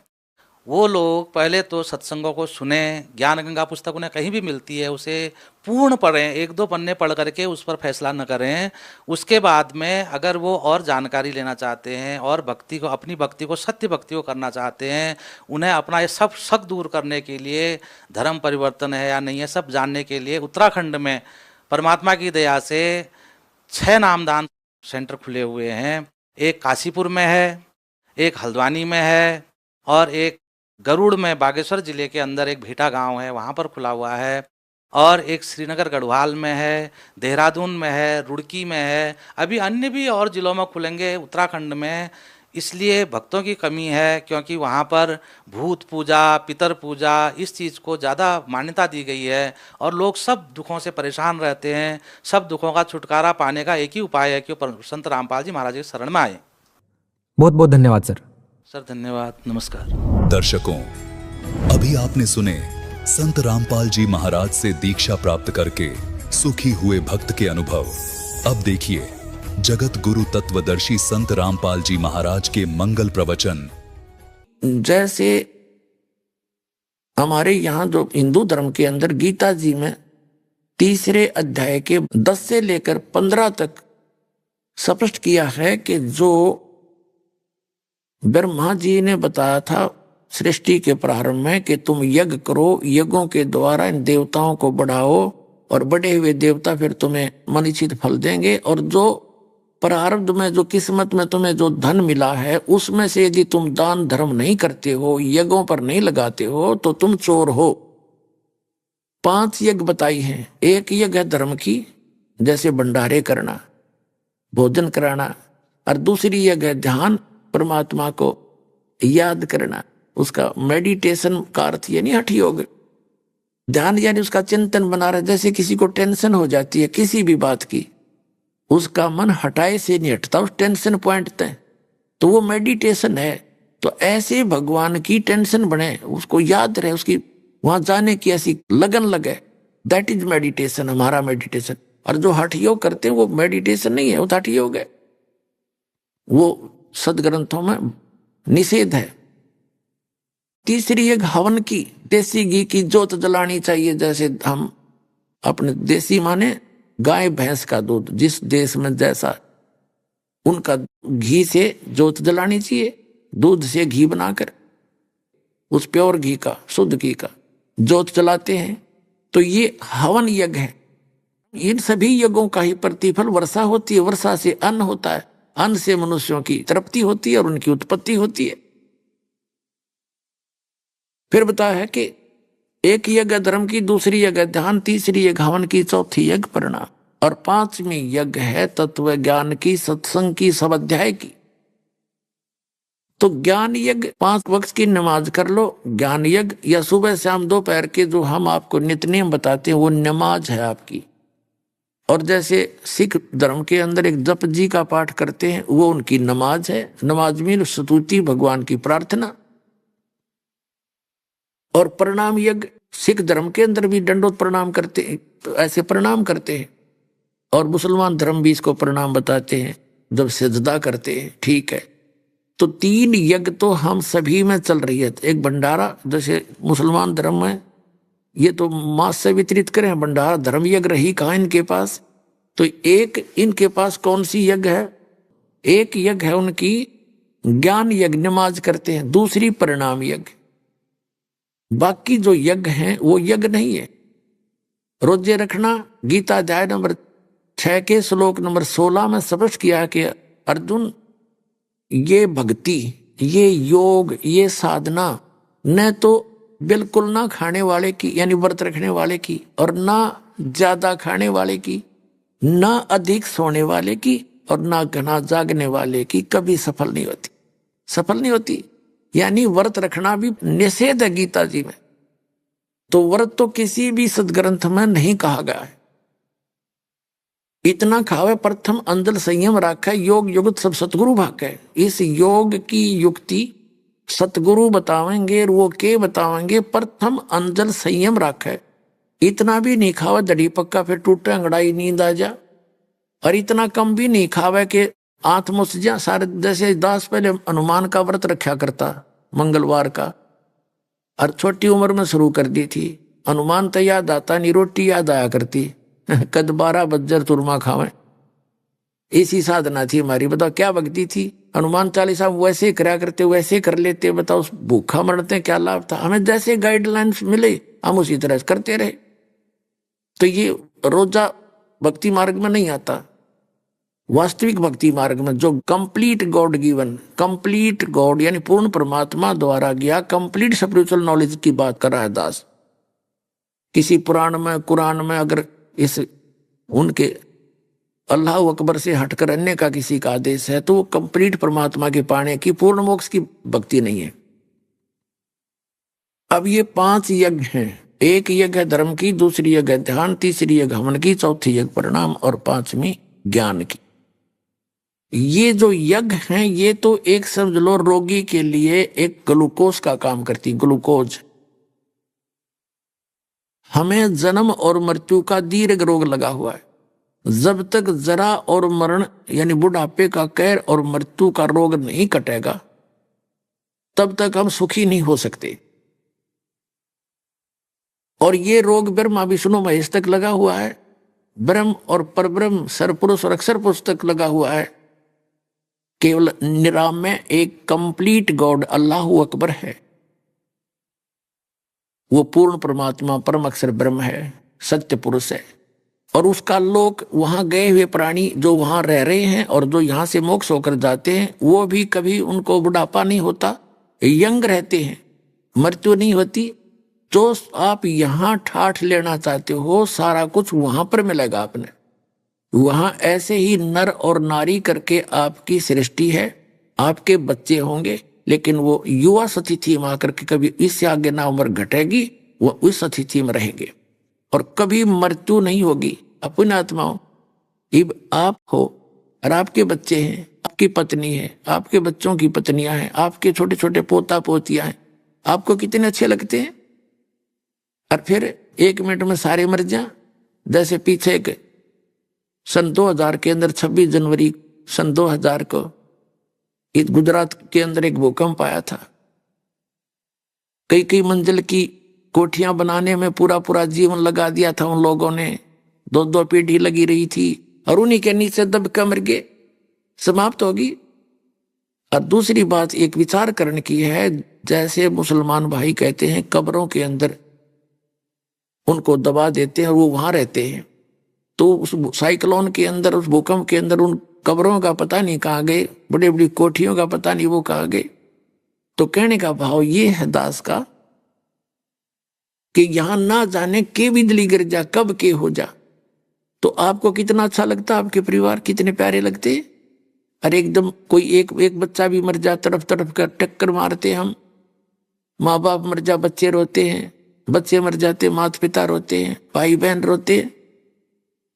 वो लोग पहले तो सत्संगों को सुने। ज्ञान गंगा पुस्तक उन्हें कहीं भी मिलती है, उसे पूर्ण पढ़ें, 1-2 पन्ने पढ़ करके उस पर फैसला न करें। उसके बाद में अगर वो और जानकारी लेना चाहते हैं और भक्ति को, अपनी भक्ति को, सत्य भक्ति को करना चाहते हैं, उन्हें अपना ये सब शक दूर करने के लिए धर्म परिवर्तन है या नहीं है सब जानने के लिए उत्तराखंड में परमात्मा की दया से 6 नामदान सेंटर खुले हुए हैं। एक काशीपुर में है, एक हल्द्वानी में है और एक गरुड़ में बागेश्वर जिले के अंदर एक भीटा गांव है वहाँ पर खुला हुआ है, और एक श्रीनगर गढ़वाल में है, देहरादून में है, रुड़की में है। अभी अन्य भी और जिलों में खुलेंगे उत्तराखंड में। इसलिए भक्तों की कमी है क्योंकि वहाँ पर भूत पूजा, पितर पूजा इस चीज़ को ज़्यादा मान्यता दी गई है और लोग सब दुखों से परेशान रहते हैं। सब दुखों का छुटकारा पाने का एक ही उपाय है कि संत रामपाल जी महाराज के शरण में आए। बहुत बहुत धन्यवाद सर। सर धन्यवाद, नमस्कार। दर्शकों, अभी आपने सुने संत रामपाल जी महाराज से दीक्षा प्राप्त करके सुखी हुए भक्त के अनुभव। अब देखिए जगत गुरु तत्वदर्शी संत रामपाल जी महाराज के मंगल प्रवचन। जैसे हमारे यहाँ जो हिंदू धर्म के अंदर गीता जी में 3 अध्याय के 10 से लेकर 15 तक स्पष्ट किया है कि जो ब्रह्मा जी ने बताया था सृष्टि के प्रारंभ में कि तुम यज्ञ करो, यज्ञों के द्वारा इन देवताओं को बढ़ाओ और बढ़े हुए देवता फिर तुम्हें मनीषित फल देंगे, और जो प्रारब्ध में जो किस्मत में तुम्हें जो धन मिला है उसमें से यदि तुम दान धर्म नहीं करते हो, यज्ञों पर नहीं लगाते हो तो तुम चोर हो। 5 यज्ञ बताई हैं। एक यज्ञ है धर्म की, जैसे भंडारे करना, भोजन कराना, और दूसरी यज्ञ है ध्यान, परमात्मा को याद करना। उसका मेडिटेशन का अर्थ ये नहीं हठ योग, ध्यान यानी उसका चिंतन बना रहे। जैसे किसी को टेंशन हो जाती है किसी भी बात की, उसका मन हटाए से नहीं हटता उस टेंशन पॉइंट तक, तो वो मेडिटेशन है। तो ऐसे भगवान की टेंशन बने, उसको याद रहे, उसकी वहां जाने की ऐसी लगन लगे, दैट इज मेडिटेशन, हमारा मेडिटेशन। और जो हठ योग करते हैं वो मेडिटेशन नहीं है, वो हठ योग है, वो सदग्रंथों में निषेध है। तीसरी एक हवन की, देसी घी की जोत जलानी चाहिए। जैसे हम अपने देसी माने गाय भैंस का दूध, जिस देश में जैसा, उनका घी से जोत जलानी चाहिए, दूध से घी बनाकर उस प्योर घी का, शुद्ध घी का जोत जलाते हैं। तो ये हवन यज्ञ है। इन सभी यज्ञों का ही प्रतिफल वर्षा होती है, वर्षा से अन्न होता है, अन्न से मनुष्यों की तृप्ति होती है और उनकी उत्पत्ति होती है। फिर बताया है कि एक यज्ञ धर्म की, दूसरी यज्ञ ध्यान, तीसरी यज्ञ हवन की, चौथी यज्ञ प्रणाम, और 5वीं यज्ञ है तत्व ज्ञान की, सत्संग की, सब अध्याय की। तो ज्ञान यज्ञ 5 वक्त की नमाज कर लो, ज्ञान यज्ञ, या सुबह शाम दोपहर के जो हम आपको नित्य नियम बताते हैं वो नमाज है आपकी। और जैसे सिख धर्म के अंदर एक जप जी का पाठ करते हैं वो उनकी नमाज है। नमाज में स्तुति, भगवान की प्रार्थना। और प्रणाम यज्ञ, सिख धर्म के अंदर भी दंडोत प्रणाम करते हैं, तो ऐसे प्रणाम करते हैं। और मुसलमान धर्म भी इसको प्रणाम बताते हैं जब सजदा करते हैं, ठीक है। तो 3 यज्ञ तो हम सभी में चल रही है। एक भंडारा, जैसे मुसलमान धर्म में ये तो मांस से वितरित करें, भंडारा धर्म यज्ञ रही कहाँ इनके पास। तो एक इनके पास कौन सी यज्ञ है, एक यज्ञ है उनकी ज्ञान यज्ञ, नमाज करते हैं, दूसरी परिणाम यज्ञ। बाकी जो यज्ञ हैं वो यज्ञ नहीं है। रोजे रखना, गीता अध्याय नंबर 6 के श्लोक नंबर 16 में स्पष्ट किया कि अर्जुन, ये भक्ति, ये योग, ये साधना न तो बिल्कुल ना खाने वाले की यानी व्रत रखने वाले की, और ना ज्यादा खाने वाले की, ना अधिक सोने वाले की, और ना घना जागने वाले की कभी सफल नहीं होती। सफल नहीं होती यानी व्रत रखना भी निषेध है गीता जी में। तो व्रत तो किसी भी सदग्रंथ में नहीं कहा गया है। इतना खावे प्रथम अंजल संयम राखे, योग युक्त सब सतगुरु भाके। इस योग की युक्ति सतगुरु बतावेंगे, वो के बतावेंगे, प्रथम अंजल संयम राखे। इतना भी नहीं खावे दड़ी पक्का फिर टूटे अंगड़ाई नींद आ जा, और इतना कम भी नहीं खावे कि आंख मुस जा सारे। जैसे दास पहले हनुमान का व्रत रखा करता मंगलवार का, और छोटी उम्र में शुरू कर दी थी। हनुमान तो याद आता नहीं, रोटी याद आया करती कद 12 बज्जर तुरमा खावे। ऐसी साधना थी हमारी। बताओ क्या भक्ति थी। हनुमान चालीसा वैसे करा करते, वैसे कर लेते। बताओ उस भूखा मरते क्या लाभ था। हमें जैसे गाइडलाइंस मिले हम उसी तरह करते रहे। तो ये रोजा भक्ति मार्ग में नहीं आता। वास्तविक भक्ति मार्ग में जो complete God given, complete God यानी पूर्ण परमात्मा द्वारा गया कंप्लीट स्पिरिचुअल नॉलेज की बात कर रहा है दास। किसी पुराण में कुरान में अगर इस उनके अल्लाह अकबर से हटकर अन्य का किसी का आदेश है तो वो कंप्लीट परमात्मा के पाने की पूर्ण मोक्ष की भक्ति नहीं है। अब ये 5 यज्ञ हैं। एक यज्ञ है धर्म की, दूसरी यज्ञ है ध्यान, तीसरी यज्ञ हवन की, चौथी यज्ञ परिणाम, और 5वीं ज्ञान की। ये जो यज्ञ हैं ये तो एक समझ लो रोगी के लिए एक ग्लूकोज का काम करती। ग्लूकोज हमें जन्म और मृत्यु का दीर्घ रोग लगा हुआ है। जब तक जरा और मरण यानी बुढ़ापे का कहर और मृत्यु का रोग नहीं कटेगा तब तक हम सुखी नहीं हो सकते। और ये रोग ब्रह्मा विष्णु महेश तक लगा हुआ है। ब्रह्म और परब्रह्म सरपुरुष और अक्षर पुरुष तक लगा हुआ है। केवल निराम में एक कंप्लीट गॉड अल्लाह अकबर है। वो पूर्ण परमात्मा परम अक्षर ब्रह्म है, सत्य पुरुष है। और उसका लोक वहां गए हुए प्राणी जो वहां रह रहे हैं और जो यहां से मोक्ष होकर जाते हैं वो भी कभी उनको बुढ़ापा नहीं होता, यंग रहते हैं, मृत्यु नहीं होती। जो आप यहां ठाठ लेना चाहते हो सारा कुछ वहां पर मिलेगा। आपने वहां ऐसे ही नर और नारी करके आपकी सृष्टि है। आपके बच्चे होंगे लेकिन वो युवा सतिथि में आकर के कभी इससे आगे ना उम्र घटेगी, वो उस सतिथि में रहेंगे और कभी मृत्यु नहीं होगी। अपने आत्माओं, अब आप हो और आपके बच्चे हैं, आपकी पत्नी है, आपके बच्चों की पत्नियां हैं, आपके छोटे छोटे पोता पोतियां हैं। आपको कितने अच्छे लगते हैं और फिर 1 मिनट में सारे मर जाएं। जैसे पीछे एक सन 2000 के अंदर 26 जनवरी सन 2000 को इस गुजरात के अंदर एक भूकंप आया था। कई मंजिल की कोठियां बनाने में पूरा जीवन लगा दिया था उन लोगों ने। 2 पीढ़ी लगी रही थी और उन्हीं के नीचे दबकर मर गए, समाप्त होगी। और दूसरी बात एक विचार करने की है, जैसे मुसलमान भाई कहते हैं कब्रों के अंदर उनको दबा देते हैं और वो वहां रहते हैं, तो उस साइक्लोन के अंदर, उस भूकंप के अंदर उन कब्रों का पता नहीं कहाँ गए, बड़ी बड़ी कोठियों का पता नहीं वो कहाँ गए। तो कहने का भाव ये है दास का कि यहां ना जाने के बिजली गिर जा कब के हो जा। तो आपको कितना अच्छा लगता, आपके परिवार कितने प्यारे लगते। अरे एकदम कोई एक बच्चा भी मर जा, तड़प कर टक्कर मारते हम। माँ बाप मर जा बच्चे रोते हैं, बच्चे मर जाते माता पिता रोते हैं, भाई बहन रोते हैं।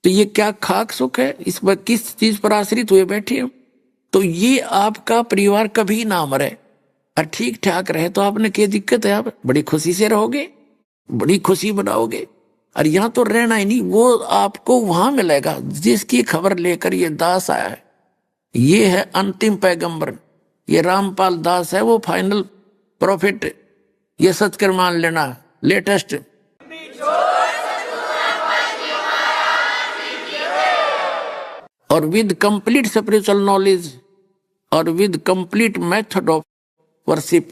तो ये क्या खाक सुख है, इस पर किस चीज पर आश्रित हुए बैठे हो। तो ये आपका परिवार कभी ना मरे और ठीक ठाक रहे तो आपने क्या दिक्कत है। आप बड़ी खुशी से रहोगे, बड़ी खुशी बनाओगे। और यहाँ तो रहना ही नहीं, वो आपको वहां मिलेगा जिसकी खबर लेकर ये दास आया है। ये है अंतिम पैगंबर, ये रामपाल दास है, वो फाइनल प्रॉफिट। ये सच कर मान लेना, लेटेस्ट। और विद कंप्लीट स्पिरिचुअल नॉलेज और with complete method of worship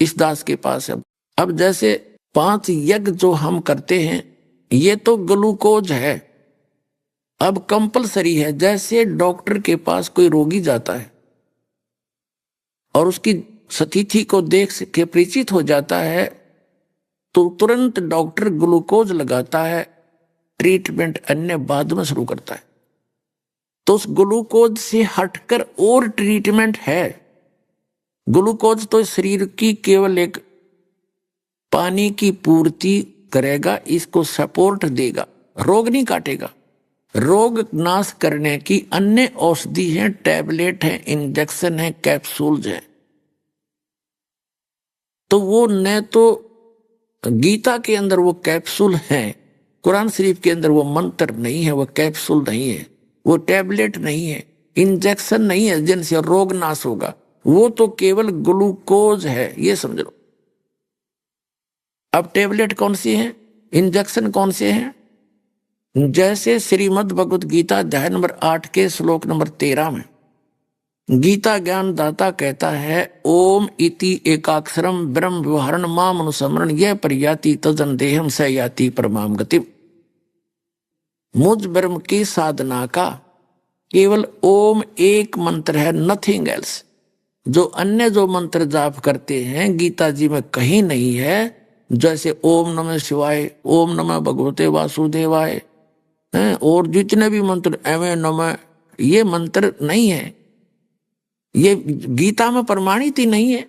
इस दास के पास है। अब जैसे 5 यज्ञ जो हम करते हैं ये तो ग्लूकोज है, अब कंपलसरी है। जैसे डॉक्टर के पास कोई रोगी जाता है और उसकी स्थिति को देख के परिचित हो जाता है तो तुरंत डॉक्टर ग्लूकोज लगाता है, ट्रीटमेंट अन्य बाद में शुरू करता है। तो उस ग्लूकोज से हटकर और ट्रीटमेंट है। ग्लूकोज तो शरीर की केवल एक पानी की पूर्ति करेगा, इसको सपोर्ट देगा, रोग नहीं काटेगा। रोग नाश करने की अन्य औषधि है, टैबलेट है, इंजेक्शन है, कैप्सूल्स है। तो वो न तो गीता के अंदर वो कैप्सूल है, कुरान शरीफ के अंदर वो मंत्र नहीं है, वो कैप्सूल नहीं है, वो टैबलेट नहीं है, इंजेक्शन नहीं है जिनसे रोग नाश होगा। वो तो केवल ग्लूकोज है, ये समझ लो। अब टैबलेट कौन सी है, इंजेक्शन कौन से हैं? जैसे श्रीमद् भगवत गीता अध्याय नंबर 8 के श्लोक नंबर 13 में गीता ज्ञान दाता कहता है, ओम इति एकाक्षरम ब्रह्म व्यवहारण माम अनुसमरण यह परियाति तजन देहम स याति परमाम गति। मुझ ब्रह्म की साधना का केवल ओम एक मंत्र है, नथिंग एल्स। जो अन्य जो मंत्र जाप करते हैं गीता जी में कहीं नहीं है। जैसे ओम नमः शिवाय, ओम नमः भगवते वासुदेवाय, और जितने भी मंत्र एवं नमः, ये मंत्र नहीं है, ये गीता में प्रमाणित ही नहीं है।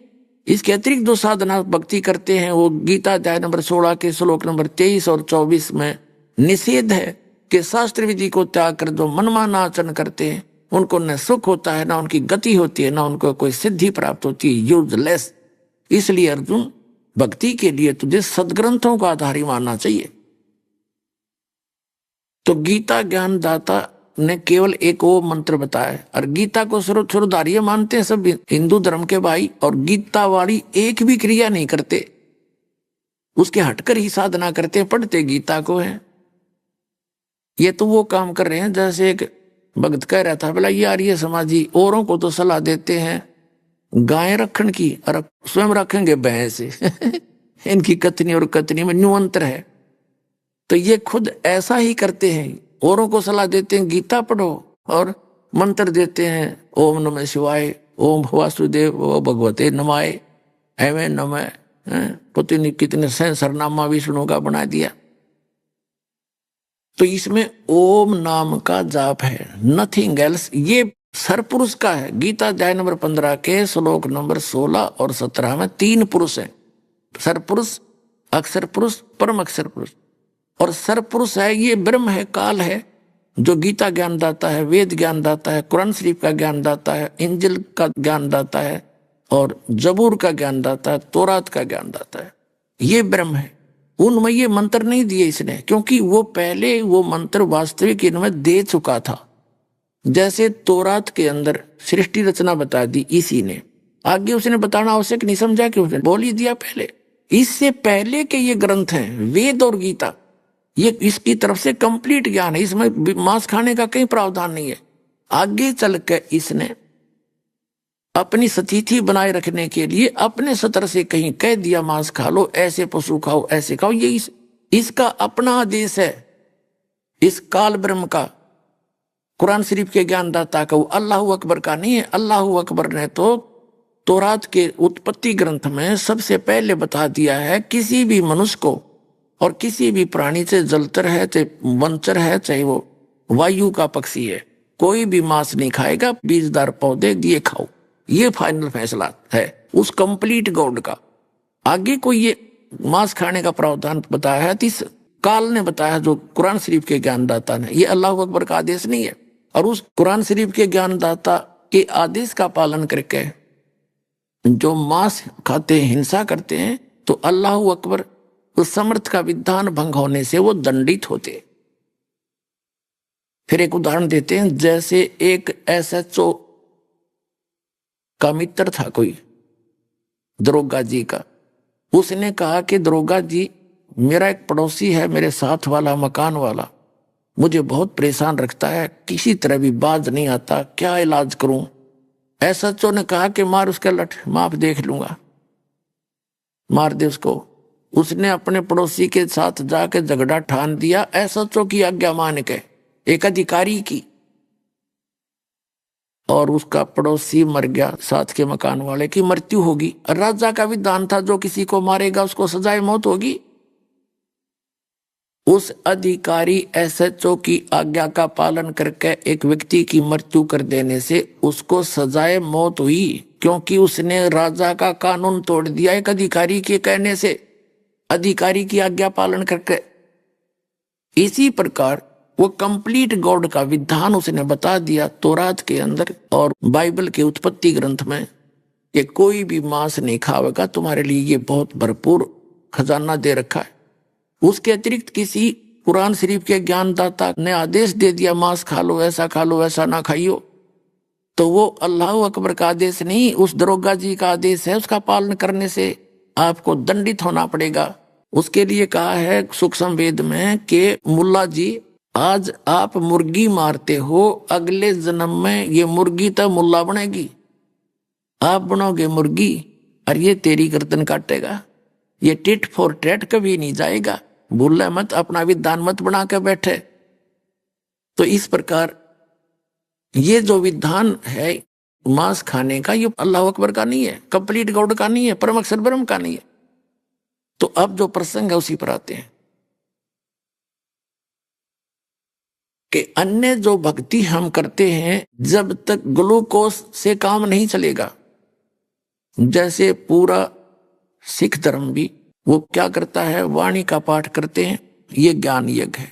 इसके अतिरिक्त जो साधना भक्ति करते हैं वो गीता अध्याय नंबर 16 के श्लोक नंबर 23 और 24 में निषेध है कि शास्त्र विधि को त्याग कर जो मनमाना आचरण करते हैं उनको न सुख होता है, ना उनकी गति होती है, ना उनको कोई सिद्धि प्राप्त होती है, यूजलेस। इसलिए अर्जुन, भक्ति के लिए तुझे सदग्रंथों का आधार ही मानना चाहिए। तो गीता ज्ञान दाता ने केवल एक वो मंत्र बताया, और गीता को सर्वोच्च मानते हैं सब हिंदू धर्म के भाई, और गीता वाली एक भी क्रिया नहीं करते, उसके हटकर ही साधना करते, पढ़ते गीता को है। ये तो वो काम कर रहे हैं जैसे एक भक्त कह रहा था, बोला यार ये समाजी औरों को तो सलाह देते हैं गाय रखने की और स्वयं रखेंगे भैंस इनकी कथनी और कथनी में न्यू अंतर है। तो ये खुद ऐसा ही करते हैं, औरों को सलाह देते हैं गीता पढ़ो और मंत्र देते हैं ओम नमः शिवाय, ओम वासुदेव ओ भगवते नमाय, एवं नमः, पता नहीं कितने सरनामा विष्णु का बना दिया। तो इसमें ओम नाम का जाप है, नथिंग एल्स। ये सरपुरुष का है। गीता अध्याय नंबर 15 के श्लोक नंबर 16 और 17 में 3 पुरुष हैं, सरपुरुष, अक्षर पुरुष, परम अक्षर पुरुष। और सरपुरुष है ये ब्रह्म है, काल है, जो गीता ज्ञान दाता है, वेद ज्ञान दाता है, कुरान शरीफ का ज्ञान दाता है, इंजिल का ज्ञान दाता है, और जबूर का ज्ञान दाता है, तोरात का ज्ञान दाता है। ये ब्रह्म है। उनमें ये मंत्र नहीं दिए इसने, क्योंकि वो पहले वो मंत्र वास्तविक इनमें दे चुका था। जैसे तोरात के अंदर सृष्टि रचना बता दी इसी ने, आगे उसने बताना आवश्यक नहीं समझा कि उसने बोल ही दिया पहले। इससे पहले के ये ग्रंथ हैं वेद और गीता, ये इसकी तरफ से कंप्लीट ज्ञान है, इसमें मांस खाने का कहीं प्रावधान नहीं है। आगे चल के इसने अपनी स्थिति बनाए रखने के लिए अपने सतर से कहीं कह दिया मांस खा लो, ऐसे पशु खाओ, ऐसे खाओ, ये इसका अपना आदेश है। इस काल ब्रह्म का, कुरान शरीफ के ज्ञानदाता का, वो अल्लाह अकबर का नहीं है। अल्लाह अकबर ने तो तौरात के उत्पत्ति ग्रंथ में सबसे पहले बता दिया है किसी भी मनुष्य को और किसी भी प्राणी, चाहे जलचर है, चाहे वनचर है, चाहे वो वायु का पक्षी है, कोई भी मांस नहीं खाएगा, बीजदार पौधे दिए खाओ। ये फाइनल फैसला है उस कंप्लीट गॉड का। आगे कोई ये मांस खाने का प्रावधान बताया है इस काल ने बताया, जो कुरान शरीफ के ज्ञानदाता ने। ये अल्लाह अकबर का आदेश नहीं है। और उस कुरान शरीफ के ज्ञानदाता के आदेश का पालन करके जो मांस खाते हैं, हिंसा करते हैं, तो अल्लाह अकबर उस समर्थ का विधान भंग होने से वो दंडित होते। फिर एक उदाहरण देते हैं, जैसे एक SHO का मित्र था कोई, दरोगा जी का। उसने कहा कि दरोगा जी, मेरा एक पड़ोसी है, मेरे साथ वाला, मकान वाला, मुझे बहुत परेशान रखता है, किसी तरह भी बाज नहीं आता, क्या इलाज करूं? एसएचओ ने कहा कि मार उसका लठ, माफ देख लूंगा, मार दे उसको। उसने अपने पड़ोसी के साथ जाके झगड़ा ठान दिया एसएचओ की आज्ञा मान के, एक अधिकारी की, और उसका पड़ोसी मर गया, साथ के मकान वाले की मृत्यु होगी। राजा का विधान था जो किसी को मारेगा उसको सजाए मौत होगी। उस अधिकारी एसएचओ की आज्ञा का पालन करके एक व्यक्ति की मृत्यु कर देने से उसको सजाए मौत हुई, क्योंकि उसने राजा का कानून तोड़ दिया एक अधिकारी के कहने से, अधिकारी की आज्ञा पालन करके। इसी प्रकार वो कंप्लीट गॉड का विधान उसने बता दिया तौरात के अंदर और बाइबल के उत्पत्ति ग्रंथ में कि कोई भी मांस नहीं खावेगा, तुम्हारे लिए ये बहुत भरपूर खजाना दे रखा है। उसके अतिरिक्त किसी कुरान शरीफ के ज्ञानदाता ने आदेश दे दिया मांस खा लो, ऐसा खा लो, ऐसा ना खाइयो, तो वो अल्लाह अकबर का आदेश नहीं, उस दरोगा जी का आदेश है। उसका पालन करने से आपको दंडित होना पड़ेगा। उसके लिए कहा है सूक्ष्म वेद में कि मुल्ला जी आज आप मुर्गी मारते हो, अगले जन्म में ये मुर्गी तो मुल्ला बनेगी, आप बनोगे मुर्गी और ये तेरी गर्दन काटेगा। ये टिट फॉर टैट कभी नहीं जाएगा, भूलना मत, अपना विधान मत बना के बैठे। तो इस प्रकार ये जो विधान है मांस खाने का, ये अल्लाह अकबर का नहीं है, कंप्लीट गॉड का नहीं है, परम अक्षर ब्रह्म का नहीं है। तो अब जो प्रसंग है उसी पर आते हैं कि अन्य जो भक्ति हम करते हैं जब तक ग्लूकोज से काम नहीं चलेगा। जैसे पूरा सिख धर्म भी वो क्या करता है, वाणी का पाठ करते हैं, ये ज्ञान यज्ञ है,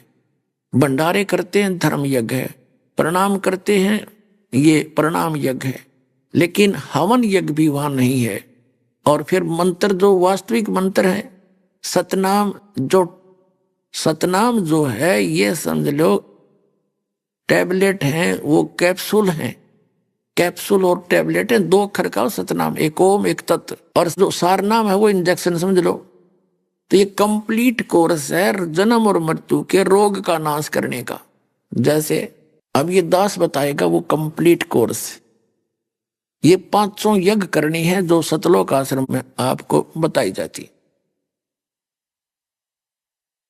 भंडारे करते हैं, धर्म यज्ञ है, प्रणाम करते हैं, ये प्रणाम यज्ञ है, लेकिन हवन यज्ञ भी वहां नहीं है। और फिर मंत्र जो वास्तविक मंत्र है, सतनाम जो है ये समझ लो टैबलेट हैं, वो कैप्सूल हैं, कैप्सूल और टैबलेट है, 2 अक्षर का सतनाम, एक ओम एक तत्, और जो सारनाम है वो इंजेक्शन समझ लो। तो ये कंप्लीट कोर्स है जन्म और मृत्यु के रोग का नाश करने का। जैसे अब ये दास बताएगा वो कंप्लीट कोर्स, ये 500 यज्ञ करनी है जो सतलोक आश्रम में आपको बताई जाती।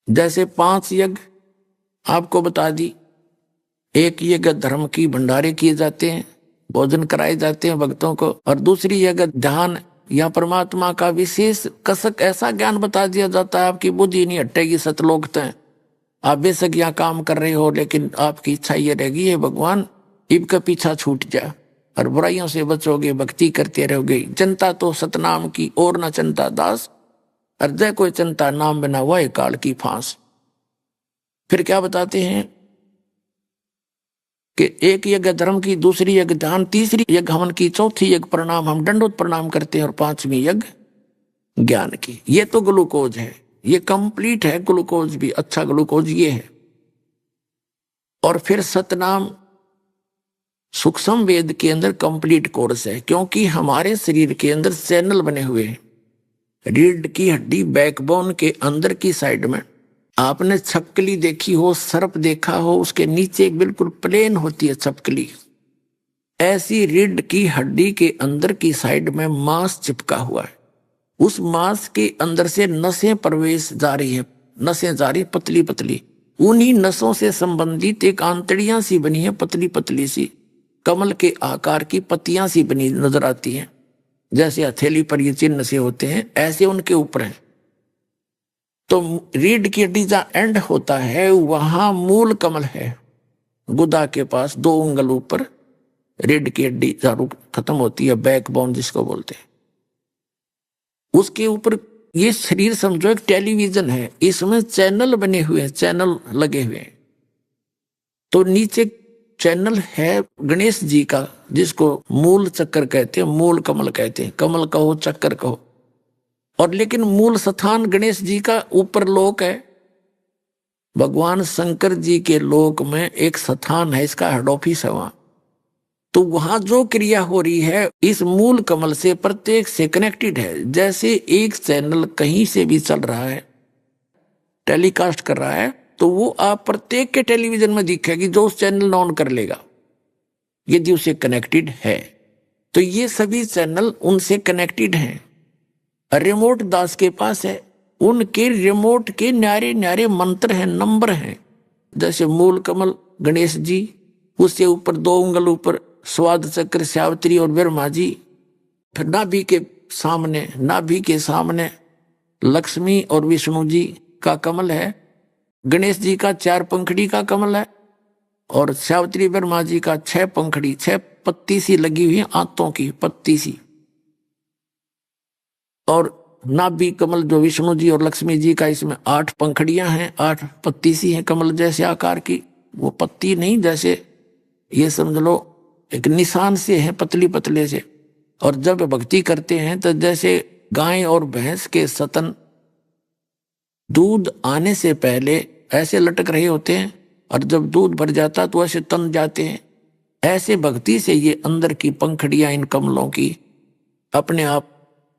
जैसे 5 यज्ञ आपको बता दी, एक यज्ञ धर्म की भंडारे किए जाते हैं, भोजन कराए जाते हैं भक्तों को, और दूसरी जगह ध्यान या परमात्मा का विशेष कसक ऐसा ज्ञान बता दिया जाता है आपकी बुद्धि नहीं हटेगी सतलोक तक। आप बेशक यहाँ काम कर रहे हो लेकिन आपकी इच्छा ये रहेगी है भगवान इब का पीछा छूट जाए और बुराइयों से बचोगे, भक्ति करते रहोगे। जनता तो सतनाम की और न चिंता दास, और जय कोई चिंता नाम बिना वह काल की फांस। फिर क्या बताते हैं कि एक यज्ञ धर्म की, दूसरी यज्ञ ध्यान, तीसरी यज्ञ हवन की, चौथी यज्ञ प्रणाम, हम दंडोत प्रणाम करते हैं, और 5वीं यज्ञ ज्ञान की। ये तो ग्लूकोज है, ये कंप्लीट है ग्लूकोज भी, अच्छा ग्लूकोज ये है। और फिर सतनाम सूक्ष्म वेद के अंदर कंप्लीट कोर्स है, क्योंकि हमारे शरीर के अंदर चैनल बने हुए हैं। रीढ़ की हड्डी बैकबोन के अंदर की साइड में आपने छपकली देखी हो, सर्प देखा हो, उसके नीचे बिल्कुल प्लेन होती है छपकली, ऐसी रीढ़ की हड्डी के अंदर की साइड में मांस चिपका हुआ है। उस मांस के अंदर से नसें प्रवेश जारी है, नसें जारी पतली पतली, उन्हीं नसों से संबंधित एक आंतड़ियां सी बनी है, पतली पतली सी, कमल के आकार की पत्तियां सी बनी नजर आती हैं। जैसे हथेली पर ये चिन्ह से होते हैं, ऐसे उनके ऊपर है। तो रीढ़ की हड्डी जहां एंड होता है वहां मूल कमल है, गुदा के पास 2 उंगल ऊपर रीढ़ की हड्डी जहां खत्म होती है, बैकबोन जिसको बोलते हैं। उसके ऊपर ये शरीर समझो एक टेलीविजन है, इसमें चैनल बने हुए हैं, चैनल लगे हुए हैं। तो नीचे चैनल है गणेश जी का, जिसको मूल चक्कर कहते हैं, मूल कमल कहते हैं, कमल कहो चक्कर कहो। और लेकिन मूल स्थान गणेश जी का ऊपर लोक है। भगवान शंकर जी के लोक में एक स्थान है, इसका हेड ऑफिस है वहां। तो वहां जो क्रिया हो रही है इस मूल कमल से प्रत्येक से कनेक्टेड है। जैसे एक चैनल कहीं से भी चल रहा है, टेलीकास्ट कर रहा है, तो वो आप प्रत्येक के टेलीविजन में दिखेगी जो उस चैनल ऑन कर लेगा, यदि उसे कनेक्टेड है। तो ये सभी चैनल उनसे कनेक्टेड हैं। रिमोट दास के पास है, उनके रिमोट के न्यारे न्यारे मंत्र हैं, नंबर हैं। जैसे मूल कमल गणेश जी, उससे ऊपर 2 उंगल ऊपर स्वाद चक्र सावित्री और ब्रह्मा जी, फिर नाभि के सामने लक्ष्मी और विष्णु जी का कमल है, गणेश जी का 4 पंखड़ी का कमल है, और सावित्री ब्रह्मा जी का 6 पंखड़ी, 6 पत्ती सी लगी हुई आंतों की पत्ती सी, और नाभि कमल जो विष्णु जी और लक्ष्मी जी का, इसमें 8 पंखड़ियां हैं, 8 पत्ती सी हैं कमल जैसे आकार की। वो पत्ती नहीं, जैसे ये समझ लो एक निशान से है, पतली पतले से। और जब भक्ति करते हैं तो जैसे गाय और भैंस के स्तन दूध आने से पहले ऐसे लटक रहे होते हैं, और जब दूध भर जाता तो ऐसे तन जाते हैं, ऐसे भक्ति से ये अंदर की पंखड़ियां इन कमलों की अपने आप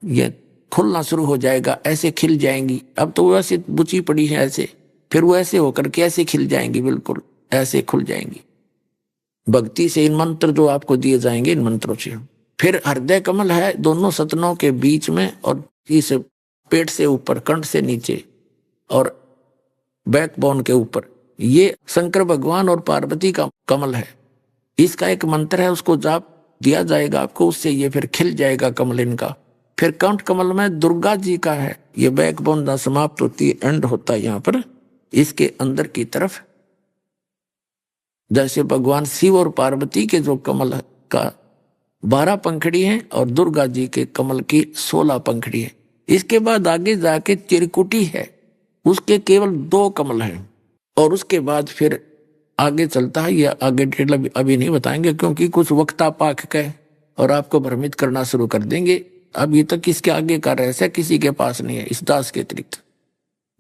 ये खुलना शुरू हो जाएगा, ऐसे खिल जाएंगी। अब तो वो ऐसे बुची पड़ी है ऐसे, फिर वो ऐसे होकर के ऐसे खिल जाएंगी, बिल्कुल ऐसे खुल जाएंगी भक्ति से। इन मंत्र जो आपको दिए जाएंगे, इन मंत्रों से। फिर हृदय कमल है दोनों सतनों के बीच में, और इस पेट से ऊपर, कंठ से नीचे और बैकबोन के ऊपर। ये शंकर भगवान और पार्वती का कमल है। इसका एक मंत्र है, उसको जाप दिया जाएगा आपको, उससे ये फिर खिल जाएगा कमल इनका। फिर कंठ कमल में दुर्गा जी का है, ये बैकबोन ना समाप्त होती है, एंड होता है यहाँ पर, इसके अंदर की तरफ। जैसे भगवान शिव और पार्वती के जो कमल का 12 पंखड़ी है, और दुर्गा जी के कमल की 16 पंखड़ी है। इसके बाद आगे जाके चिरकुटी है, उसके केवल 2 कमल हैं। और उसके बाद फिर आगे चलता है, ये आगे डिटेल अभी नहीं बताएंगे, क्योंकि कुछ वक्ता पाक के और आपको भ्रमित करना शुरू कर देंगे। अभी तक इसके आगे का रहस्य किसी के पास नहीं है इस दास के अतिरिक्त,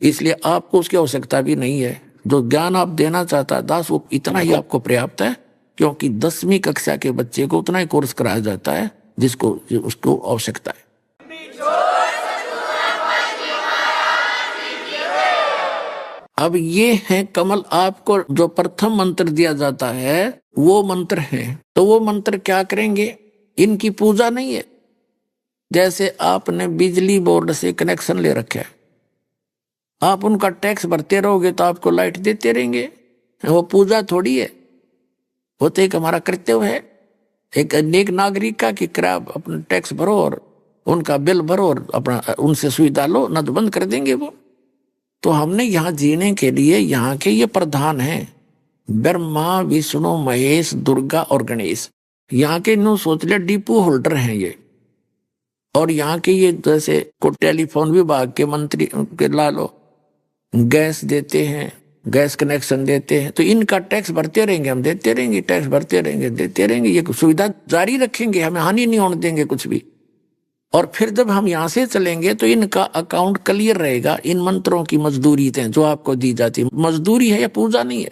इसलिए आपको उसकी आवश्यकता भी नहीं है। जो ज्ञान आप देना चाहता है दास, वो इतना ही आपको पर्याप्त है, क्योंकि 10वीं कक्षा के बच्चे को उतना ही कोर्स कराया जाता है जिसको उसको आवश्यकता है। अब ये है कमल, आपको जो प्रथम मंत्र दिया जाता है वो मंत्र है। तो वो मंत्र क्या करेंगे, इनकी पूजा नहीं है। जैसे आपने बिजली बोर्ड से कनेक्शन ले रखा है, आप उनका टैक्स भरते रहोगे तो आपको लाइट देते रहेंगे, वो पूजा थोड़ी है। वो तो एक हमारा कर्तव्य है, एक नेक नागरिक का, कि आप अपना टैक्स भरो और उनका बिल भरो और अपना उनसे सुविधा लो, न तो बंद कर देंगे वो। तो हमने यहाँ जीने के लिए यहाँ के ये प्रधान हैं, ब्रह्मा विष्णु महेश दुर्गा और गणेश। यहाँ के नो सोच लिया डिपो होल्डर हैं ये। और यहाँ के ये जैसे को टेलीफोन विभाग के मंत्री के लालो गैस देते हैं, गैस कनेक्शन देते हैं, तो इनका टैक्स भरते रहेंगे, हम देते रहेंगे, टैक्स भरते रहेंगे, देते रहेंगे, ये सुविधा जारी रखेंगे, हमें हानि नहीं होने देंगे कुछ भी। और फिर जब हम यहाँ से चलेंगे तो इनका अकाउंट क्लियर रहेगा। इन मंत्रों की मजदूरी थे जो आपको दी जाती है, मजदूरी है या पूजा नहीं है।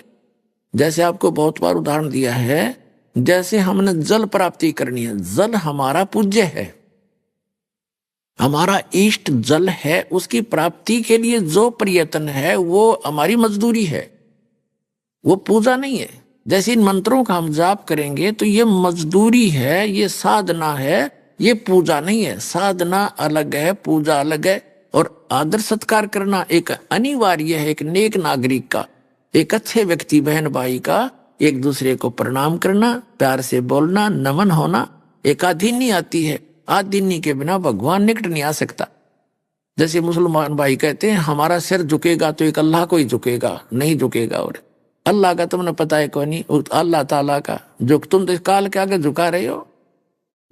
जैसे आपको बहुत बार उदाहरण दिया है, जैसे हमने जल प्राप्ति करनी है, जल हमारा पूज्य है, हमारा इष्ट जल है, उसकी प्राप्ति के लिए जो प्रयत्न है वो हमारी मजदूरी है, वो पूजा नहीं है। जैसे इन मंत्रों का हम जाप करेंगे तो ये मजदूरी है, ये साधना है, ये पूजा नहीं है। साधना अलग है, पूजा अलग है। और आदर सत्कार करना एक अनिवार्य है, एक नेक नागरिक का, एक अच्छे व्यक्ति बहन भाई का एक दूसरे को प्रणाम करना, प्यार से बोलना, नमन होना। एक आधीनी आती है, आधीनी के बिना भगवान निकट नहीं आ सकता। जैसे मुसलमान भाई कहते हैं हमारा सिर झुकेगा तो एक अल्लाह को ही झुकेगा, नहीं झुकेगा। और अल्लाह का तुमने पता है कौन नहीं, अल्लाह ताला का, जो तुम तो काल के आगे झुका रहे हो,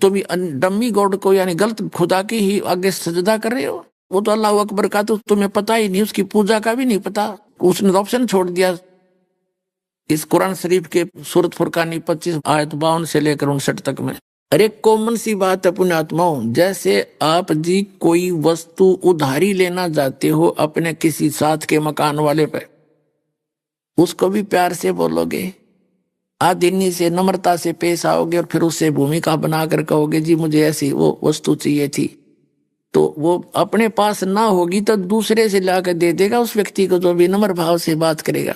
तुम डम्मी गॉड को यानी गलत खुदा की ही आगे सजदा कर रहे हो। वो तो अल्लाह अकबर का तो तुम्हें पता ही नहीं, उसकी पूजा का भी नहीं पता, उसने ऑप्शन छोड़ दिया। इस कुरान शरीफ के सूरत फुरकानी 25 आयत 52 से लेकर 59 तक में अरे कॉमन सी बात है पुण्यात्माओं। जैसे आप जी कोई वस्तु उधारी लेना जाते हो अपने किसी साथ के मकान वाले पे, उसको भी प्यार से बोलोगे, आदीनी से नम्रता से पेश आओगे और फिर उससे भूमिका बनाकर कहोगे जी मुझे ऐसी वो वस्तु चाहिए थी, तो वो अपने पास ना होगी तो दूसरे से लाकर दे देगा उस व्यक्ति को जो भी नम्र भाव से बात करेगा।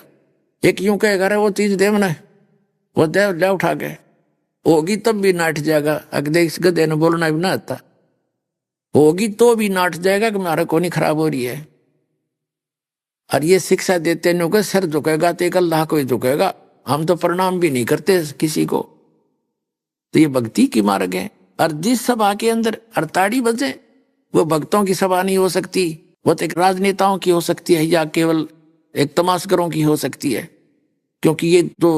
एक यूं कहेगा अरे वो चीज दे, मैंने वो दे ले उठा के, होगी तब भी नाट जाएगा। अगर इस गधे ने बोलना भी ना आता, होगी तो भी नाट जाएगा कि हमारा कोनी खराब हो रही है। और ये शिक्षा देते नहीं होगा, सर झुकेगा तो एक अल्लाह को ही झुकेगा, हम तो प्रणाम भी नहीं करते किसी को। तो ये भक्ति की मार्ग है। और जिस सभा के अंदर अड़ताड़ी बजे, वो भक्तों की सभा नहीं हो सकती, वो तो एक राजनेताओं की हो सकती है या केवल एक तमाशगरों की हो सकती है। क्योंकि ये जो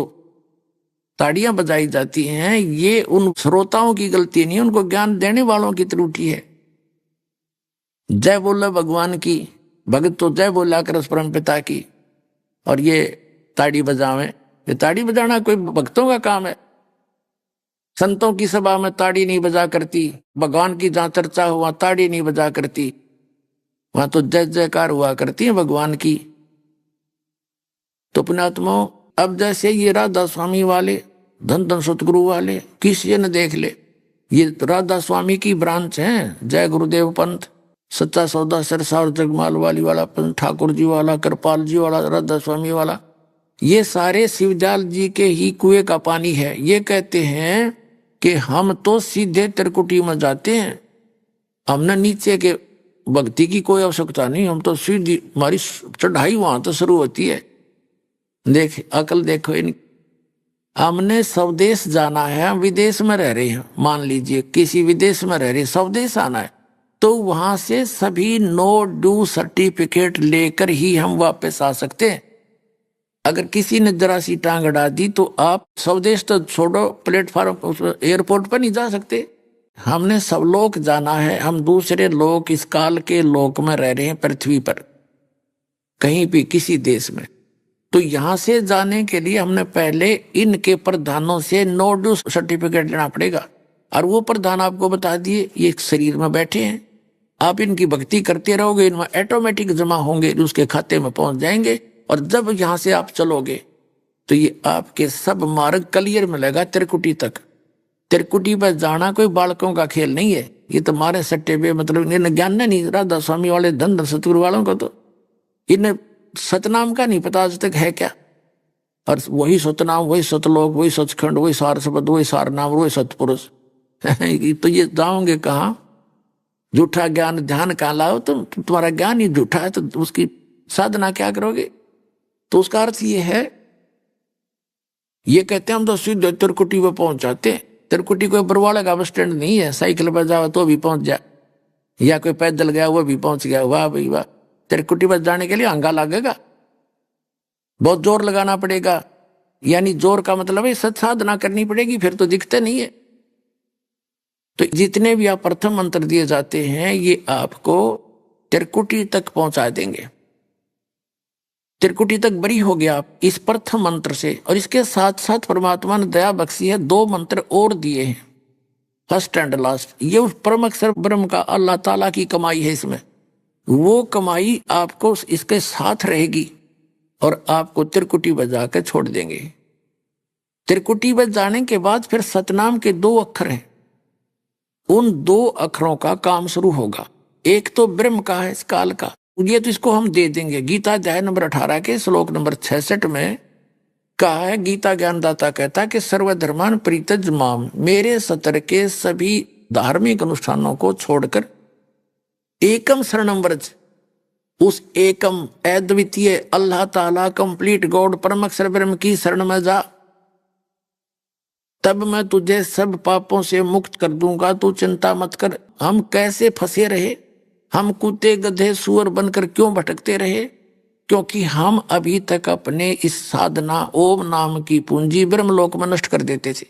ताड़ियां बजाई जाती हैं ये उन श्रोताओं की गलती नहीं, उनको ज्ञान देने वालों की त्रुटि है। जय बोले भगवान की, भगत तो जय बोला कर उस परम पिता की, और ये ताड़ी बजावे, ये ताड़ी बजाना कोई भक्तों का काम है। संतों की सभा में ताड़ी नहीं बजा करती, भगवान की जहां चर्चा हो वहां ताड़ी नहीं बजा करती, वहां तो जय जयकार हुआ करती है भगवान की। तो पुण्यात्माओं, अब जैसे ये राधा स्वामी वाले, धन धन सतगुरु वाले, किसी ने देख ले, ये राधा स्वामी की ब्रांच है। जय गुरुदेव पंथ, सच्चा सौदा सरसा और जगमाल वाली वाला पंथ, ठाकुर जी वाला, कृपाल जी वाला, राधा स्वामी वाला, ये सारे शिवदयाल जी के ही कुएं का पानी है। ये कहते हैं कि हम तो सीधे त्रिकुटी में जाते हैं, हमने नीचे के भक्ति की कोई आवश्यकता नहीं, हम तो सीधी, हमारी चढ़ाई वहां तो शुरू होती है। देख अकल देखो इन, हमने स्वदेश जाना है, हम विदेश में रह रहे हैं, मान लीजिए किसी विदेश में रह रहे, स्वदेश आना है, तो वहां से सभी नो ड्यू सर्टिफिकेट लेकर ही हम वापस आ सकते हैं। अगर किसी ने जरा सी टांग अड़ा दी तो आप स्वदेश तो छोड़ो, प्लेटफॉर्म एयरपोर्ट पर नहीं जा सकते। हमने सब लोग जाना है, हम दूसरे लोग इस काल के लोक में रह रहे हैं, पृथ्वी पर कहीं भी किसी देश में। तो यहां से जाने के लिए हमने पहले इनके प्रधानों से नो ड्यू सर्टिफिकेट लेना पड़ेगा। और वो प्रधान आपको बता दिए, ये शरीर में बैठे हैं, आप इनकी भक्ति करते रहोगे, इनमें ऑटोमेटिक जमा होंगे, उसके खाते में पहुंच जाएंगे। और जब यहां से आप चलोगे तो ये आपके सब मार्ग क्लियर मिलेगा त्रिकुटी तक। त्रिकुटी पर जाना कोई बालकों का खेल नहीं है, ये तो मारे सट्टे पे, मतलब इन्हें ज्ञान नहीं। राधा स्वामी वाले, धन धन सतगुरु वालों को तो इन्हें सतनाम का नहीं पता आज तक है क्या। और वही सतनाम, वही सतलोक, वही सचखंड, वही सार शब्द, वही सार नाम, वही सतपुरुष तो ये जाओगे कहाँ? झूठा ज्ञान ध्यान कहाँ लाओ? तुम तुम्हारा ज्ञान ही झूठा है, तो उसकी साधना क्या करोगे? तो उसका अर्थ ये है, ये कहते हैं हम तो सीधे त्रिकुटी पे पहुंच जाते हैं। त्रिकुटी कोई बरवाड़ा का बस स्टैंड नहीं है, साइकिल पर जाओ तो भी पहुंच जाए, या कोई पैदल गया वो भी पहुंच गया। वाह भाई वाह, त्रिकुटी पर जाने के लिए हंगा लगेगा, बहुत जोर लगाना पड़ेगा। यानी जोर का मतलब है सत साधना करनी पड़ेगी, फिर तो दिखते नहीं है। तो जितने भी आप प्रथम मंत्र दिए जाते हैं ये आपको त्रिकुटी तक पहुंचा देंगे। त्रिकुटी तक बरी हो गया आप इस प्रथम मंत्र से। और इसके साथ साथ परमात्मा ने दया बख्शी है, 2 मंत्र और दिए हैं, फर्स्ट एंड लास्ट। ये उस परम अक्षर ब्रह्म का, अल्लाह ताला की कमाई है इसमें। वो कमाई आपको इसके साथ रहेगी और आपको त्रिकुटी बजा कर छोड़ देंगे। त्रिकुटी बज जाने के बाद फिर सतनाम के 2 अक्षर हैं, उन 2 अक्षरों का काम शुरू होगा। एक तो ब्रह्म का है, इस काल का, ये तो इसको हम दे देंगे। गीता अध्याय नंबर 18 के श्लोक नंबर 66 में कहा है, गीता ज्ञानदाता कहता है कि सर्वधर्मान परित्यज माम, मेरे सतर के सभी धार्मिक अनुष्ठानों को छोड़कर एकम शरणम व्रज, उस एकम अद्वितीय अल्लाह ताला कंप्लीट गॉड परम अक्षर ब्रह्म की शरण में जा, तब मैं तुझे सब पापों से मुक्त कर दूंगा, तू चिंता मत कर। हम कैसे फंसे रहे, हम कुत्ते गधे सुअर बनकर क्यों भटकते रहे? क्योंकि हम अभी तक अपने इस साधना ओम नाम की पूंजी ब्रह्मलोक में नष्ट कर देते थे।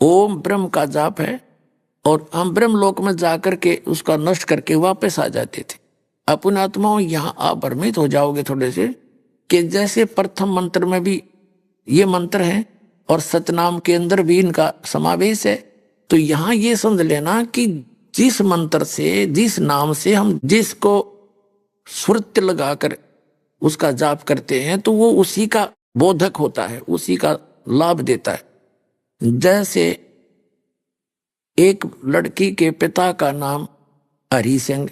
ओम ब्रह्म का जाप है और हम ब्रह्मलोक में जाकर के उसका नष्ट करके वापस आ जाते थे। अपन आत्माओं यहाँ आप भ्रमित हो जाओगे थोड़े से कि जैसे प्रथम मंत्र में भी ये मंत्र है और सतनाम के अंदर भी इनका समावेश है, तो यहाँ ये समझ लेना कि जिस मंत्र से, जिस नाम से हम जिसको सुरत लगाकर उसका जाप करते हैं तो वो उसी का बोधक होता है, उसी का लाभ देता है। जैसे एक लड़की के पिता का नाम हरि सिंह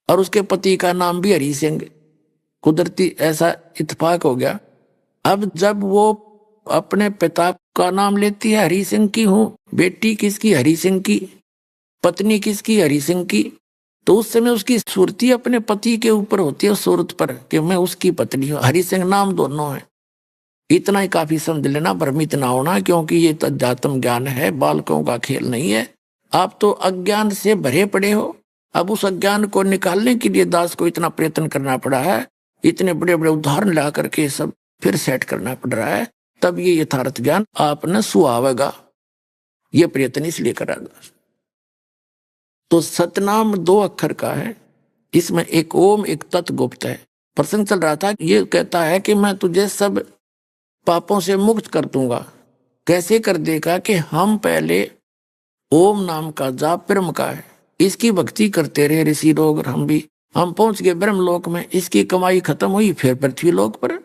और उसके पति का नाम भी हरि सिंह, कुदरती ऐसा इत्तेफाक हो गया। अब जब वो अपने पिता का नाम लेती है, हरि सिंह की हूँ, बेटी किसकी, हरि सिंह की, पत्नी किसकी, हरि सिंह की, तो उस समय उसकी सुरती अपने पति के ऊपर होती है, सूरत पर, कि मैं उसकी पत्नी हूँ, हरि सिंह नाम दोनों है। इतना ही काफी समझ लेना, भ्रमित ना होना, क्योंकि ये तो अध्यात्म ज्ञान है, बालकों का खेल नहीं है। आप तो अज्ञान से भरे पड़े हो। अब उस अज्ञान को निकालने के लिए दास को इतना प्रयत्न करना पड़ा है, इतने बड़े बड़े उदाहरण ला करके सब फिर सेट करना पड़ रहा है, तब ये यथार्थ ज्ञान आपने सुहावेगा। ये प्रयत्न इसलिए करा दास। तो सतनाम 2 अक्षर का है, इसमें एक ओम एक तत् गुप्त है। प्रसंग चल रहा था, ये कहता है कि मैं तुझे सब पापों से मुक्त कर दूंगा। कैसे कर देगा कि हम पहले ओम नाम का जाप ब्रह्म का है, इसकी भक्ति करते रहे ऋषि लोग, और हम पहुंच गए ब्रह्म लोक में। इसकी कमाई खत्म हुई, फिर पृथ्वी लोक पर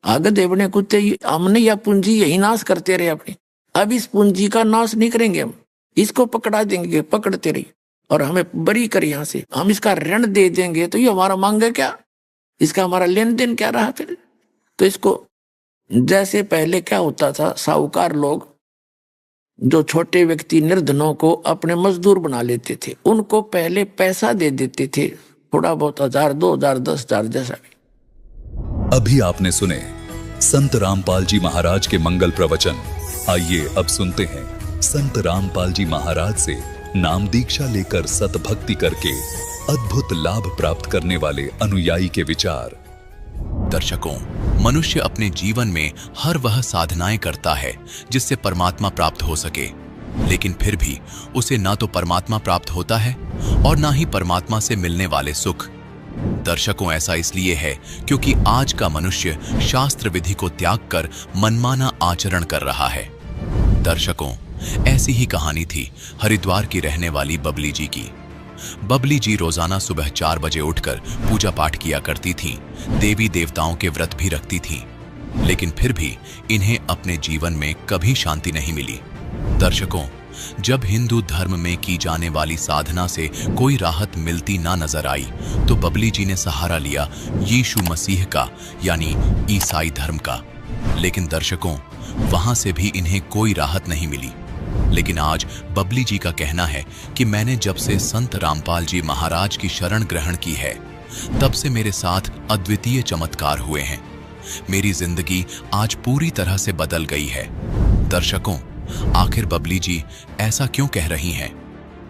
आगे देवने कुत्ते, हमने यह पूंजी यही नाश करते रहे अपनी। अब इस पूंजी का नाश नहीं करेंगे हम, इसको पकड़ा देंगे, पकड़ते रहिए और हमें बरी कर यहाँ से, हम इसका ऋण दे देंगे, तो ये हमारा मांगे क्या, इसका हमारा लेन देन क्या रहा फिर। तो इसको, जैसे पहले क्या होता था, साहूकार लोग जो छोटे व्यक्ति निर्धनों को अपने मजदूर बना लेते थे, उनको पहले पैसा दे देते थे, थोड़ा बहुत 1000, 2000, 10,000 जैसा भी। अभी आपने सुने संत रामपाल जी महाराज के मंगल प्रवचन। आइए अब सुनते हैं संत रामपाल जी महाराज से नाम दीक्षा लेकर सतभक्ति करके अद्भुत लाभ प्राप्त करने वाले अनुयायी के विचार। दर्शकों, मनुष्य अपने जीवन में हर वह साधनाएं करता है जिससे परमात्मा प्राप्त हो सके, लेकिन फिर भी उसे ना तो परमात्मा प्राप्त होता है और ना ही परमात्मा से मिलने वाले सुख। दर्शकों, ऐसा इसलिए है क्योंकि आज का मनुष्य शास्त्र विधि को त्याग कर मनमाना आचरण कर रहा है। दर्शकों, ऐसी ही कहानी थी हरिद्वार की रहने वाली बबली जी की। बबली जी रोजाना सुबह 4 बजे उठकर पूजा पाठ किया करती थीं, देवी देवताओं के व्रत भी रखती थीं, लेकिन फिर भी इन्हें अपने जीवन में कभी शांति नहीं मिली। दर्शकों, जब हिंदू धर्म में की जाने वाली साधना से कोई राहत मिलती ना नजर आई, तो बबली जी ने सहारा लिया यीशु मसीह का, यानी ईसाई धर्म का। लेकिन दर्शकों, वहां से भी इन्हें कोई राहत नहीं मिली। लेकिन आज बबली जी का कहना है कि मैंने जब से संत रामपाल जी महाराज की शरण ग्रहण की है, तब से मेरे साथ अद्वितीय चमत्कार हुए हैं। मेरी जिंदगी आज पूरी तरह से बदल गई है। दर्शकों, आखिर बबली जी ऐसा क्यों कह रही हैं?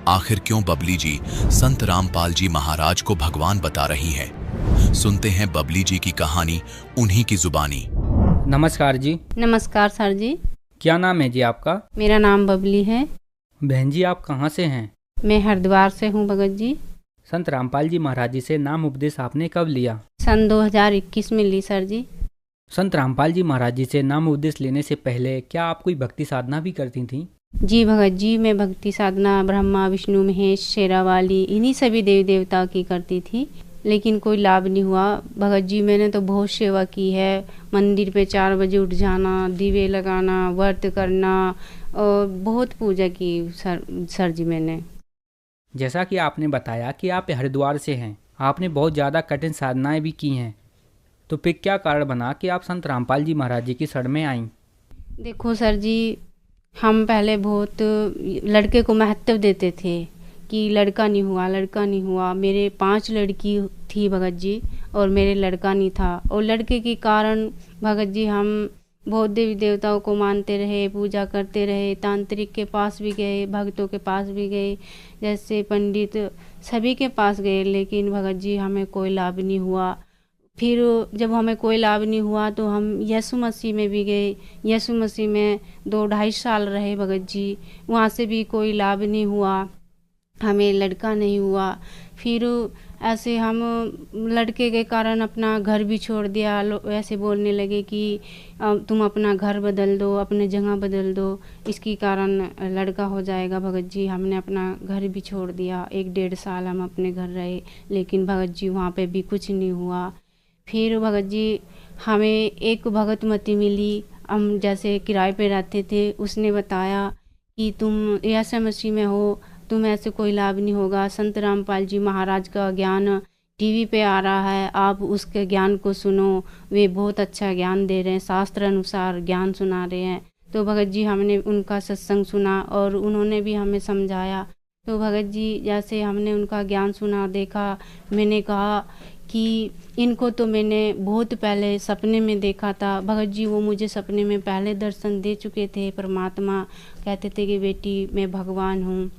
आखिर क्यों बबली जी संत रामपाल जी महाराज को भगवान बता रही हैं? सुनते हैं बबली जी की कहानी उन्हीं की जुबानी। नमस्कार जी। नमस्कार सर जी। क्या नाम है जी आपका? मेरा नाम बबली है। बहन जी, आप कहाँ से हैं? मैं हरिद्वार से हूँ भगत जी। संत रामपाल जी महाराज जी से नाम उपदेश आपने कब लिया? सन 2021 में ली सर जी। संत रामपाल जी महाराज जी से नाम उपदेश लेने से पहले क्या आप कोई भक्ति साधना भी करती थीं? जी भगत जी, मैं भक्ति साधना ब्रह्मा विष्णु महेश शेरावाली इन्हीं सभी देवी देवता की करती थी, लेकिन कोई लाभ नहीं हुआ भगत जी। मैंने तो बहुत सेवा की है, मंदिर पे 4 बजे उठ जाना, दीवे लगाना, व्रत करना और बहुत पूजा की सर जी मैंने। जैसा कि आपने बताया कि आप हरिद्वार से हैं, आपने बहुत ज़्यादा कठिन साधनाएं भी की हैं, तो फिर क्या कारण बना कि आप संत रामपाल जी महाराज जी की शरण में आईं? देखो सर जी, हम पहले बहुत लड़के को महत्व देते थे कि लड़का नहीं हुआ, लड़का नहीं हुआ। मेरे 5 लड़की थी भगत जी और मेरे लड़का नहीं था, और लड़के के कारण भगत जी हम बहुत देवी देवताओं को मानते रहे, पूजा करते रहे, तांत्रिक के पास भी गए, भक्तों के पास भी गए, जैसे पंडित सभी के पास गए, लेकिन भगत जी हमें कोई लाभ नहीं हुआ। फिर जब हमें कोई लाभ नहीं हुआ तो हम यीशु मसीह में भी गए। यीशु मसीह में 2-2.5 साल रहे भगत जी, वहाँ से भी कोई लाभ नहीं हुआ, हमें लड़का नहीं हुआ। फिर ऐसे हम लड़के के कारण अपना घर भी छोड़ दिया। ऐसे बोलने लगे कि तुम अपना घर बदल दो, अपने जगह बदल दो, इसके कारण लड़का हो जाएगा। भगत जी हमने अपना घर भी छोड़ दिया, 1-1.5 साल हम अपने घर रहे, लेकिन भगत जी वहाँ पे भी कुछ नहीं हुआ। फिर भगत जी हमें एक भगत मती मिली, हम जैसे किराए पे रहते थे, उसने बताया कि तुम यीशु मसीह में हो, तुम ऐसे कोई लाभ नहीं होगा। संत रामपाल जी महाराज का ज्ञान टीवी पे आ रहा है, आप उसके ज्ञान को सुनो, वे बहुत अच्छा ज्ञान दे रहे हैं, शास्त्र अनुसार ज्ञान सुना रहे हैं। तो भगत जी हमने उनका सत्संग सुना और उन्होंने भी हमें समझाया। तो भगत जी जैसे हमने उनका ज्ञान सुना, देखा, मैंने कहा कि इनको तो मैंने बहुत पहले सपने में देखा था। भगत जी वो मुझे सपने में पहले दर्शन दे चुके थे। परमात्मा कहते थे कि बेटी मैं भगवान हूँ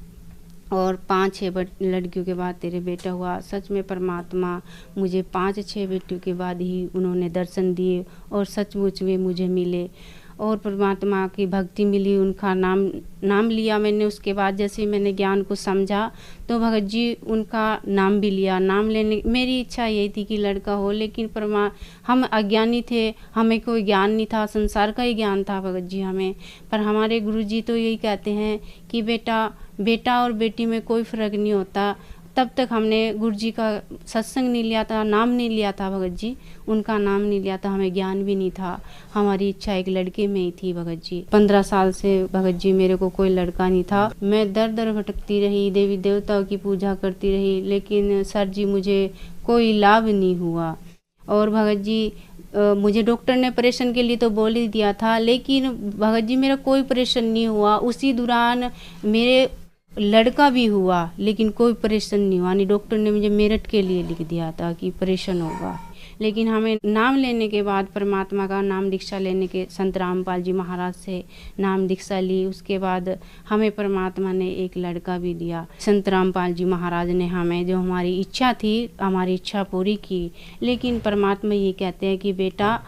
और 5-6 लड़कियों के बाद तेरे बेटा हुआ। सच में परमात्मा मुझे 5-6 बेटियों के बाद ही उन्होंने दर्शन दिए और सचमुच में मुझे मिले और परमात्मा की भक्ति मिली, उनका नाम लिया मैंने। उसके बाद जैसे ही मैंने ज्ञान को समझा तो भगत जी उनका नाम भी लिया। नाम लेने मेरी इच्छा यही थी कि लड़का हो, लेकिन हम अज्ञानी थे, हमें कोई ज्ञान नहीं था, संसार का ही ज्ञान था भगत जी हमें। पर हमारे गुरुजी तो यही कहते हैं कि बेटा और बेटी में कोई फ़र्क नहीं होता। तब तक हमने गुरुजी का सत्संग नहीं लिया था, नाम नहीं लिया था भगत जी, उनका नाम नहीं लिया था, हमें ज्ञान भी नहीं था। हमारी इच्छा एक लड़के में ही थी भगत जी। 15 साल से भगत जी मेरे को कोई लड़का नहीं था। मैं दर दर भटकती रही, देवी देवताओं की पूजा करती रही, लेकिन सर जी मुझे कोई लाभ नहीं हुआ। और भगत जी मुझे डॉक्टर ने ऑपरेशन के लिए तो बोल ही दिया था, लेकिन भगत जी मेरा कोई ऑपरेशन नहीं हुआ। उसी दौरान मेरे लड़का भी हुआ, लेकिन कोई ऑपरेशन नहीं हुआ। नहीं, डॉक्टर ने मुझे मेरठ के लिए लिख दिया था कि ऑपरेशन होगा। लेकिन हमें नाम लेने के बाद, परमात्मा का नाम दीक्षा लेने के, संत रामपाल जी महाराज से नाम दीक्षा ली, उसके बाद हमें परमात्मा ने एक लड़का भी दिया। संत रामपाल जी महाराज ने हमें, जो हमारी इच्छा थी, हमारी इच्छा पूरी की। लेकिन परमात्मा ये कहते हैं कि बेटा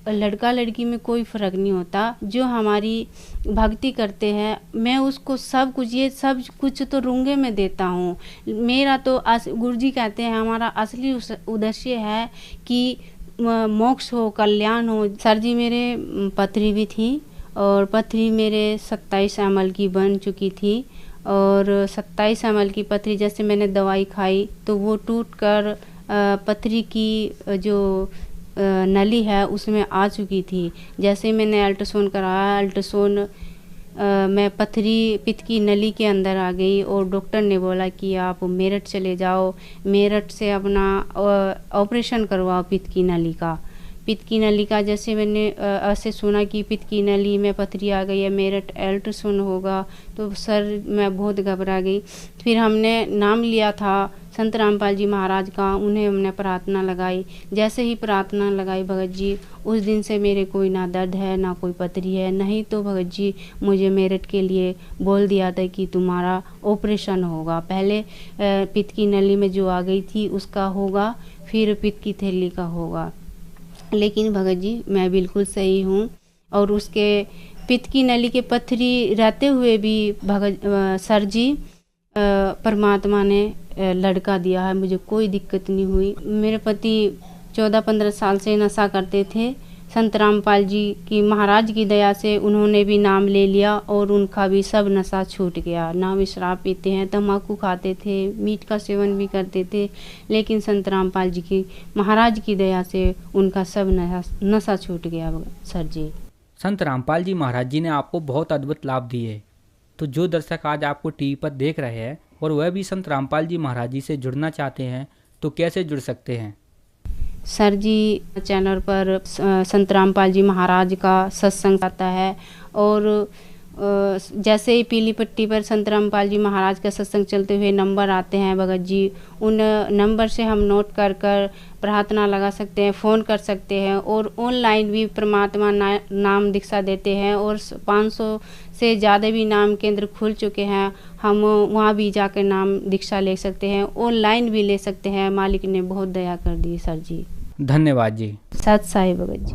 लड़का लड़की में कोई फ़र्क नहीं होता, जो हमारी भक्ति करते हैं मैं उसको सब कुछ, ये सब कुछ तो रूंगे में देता हूँ। मेरा तो गुरुजी कहते हैं हमारा असली उद्देश्य है कि मोक्ष हो, कल्याण हो। सर जी मेरे पथरी भी थी और पथरी मेरे 27 ml की बन चुकी थी और 27 ml की पथरी जैसे मैंने दवाई खाई तो वो टूट कर पथरी की जो नली है उसमें आ चुकी थी। जैसे मैंने अल्ट्रासाउंड कराया, अल्ट्रासाउंड मैं पथरी पित्त की नली के अंदर आ गई और डॉक्टर ने बोला कि आप मेरठ चले जाओ, मेरठ से अपना ऑपरेशन करवाओ पित्त की नली का। पित्त की नली का जैसे मैंने ऐसे सुना कि पित्त की नली में पथरी आ गई है, मेरठ अल्ट्रासाउंड होगा, तो सर मैं बहुत घबरा गई। फिर हमने नाम लिया था संत रामपाल जी महाराज का, उन्हें हमने प्रार्थना लगाई। जैसे ही प्रार्थना लगाई भगत जी, उस दिन से मेरे कोई ना दर्द है ना कोई पथरी है। नहीं तो भगत जी मुझे मेरठ के लिए बोल दिया था कि तुम्हारा ऑपरेशन होगा। पहले पित्त की नली में जो आ गई थी उसका होगा, फिर पित्त की थैली का होगा। लेकिन भगत जी मैं बिल्कुल सही हूँ और उसके पित्त की नली के पथरी रहते हुए भी भगत सर जी परमात्मा ने लड़का दिया है, मुझे कोई दिक्कत नहीं हुई। मेरे पति 14-15 साल से नशा करते थे। संत रामपाल जी की महाराज की दया से उन्होंने भी नाम ले लिया और उनका भी सब नशा छूट गया। ना भी शराब पीते हैं, तम्बाकू खाते थे, मीट का सेवन भी करते थे, लेकिन संत रामपाल जी की महाराज की दया से उनका सब नशा छूट गया सर जी। संत रामपाल जी महाराज जी ने आपको बहुत अद्भुत लाभ दिए। तो जो दर्शक आज आपको टीवी पर देख रहे हैं और वह भी संत रामपाल जी महाराज जी से जुड़ना चाहते हैं तो कैसे जुड़ सकते हैं? सर जी चैनल पर संत रामपाल जी महाराज का सत्संग आता है और जैसे ही पीली पट्टी पर संत रामपाल जी महाराज का सत्संग चलते हुए नंबर आते हैं भगत जी, उन नंबर से हम नोट कर कर प्रार्थना लगा सकते हैं, फ़ोन कर सकते हैं और ऑनलाइन भी परमात्मा नाम दीक्षा देते हैं और 500 से ज़्यादा भी नाम केंद्र खुल चुके हैं। हम वहाँ भी जाकर नाम दीक्षा ले सकते हैं, ऑनलाइन भी ले सकते हैं। मालिक ने बहुत दया कर दी सर जी। धन्यवाद जी। सत साई भगत जी।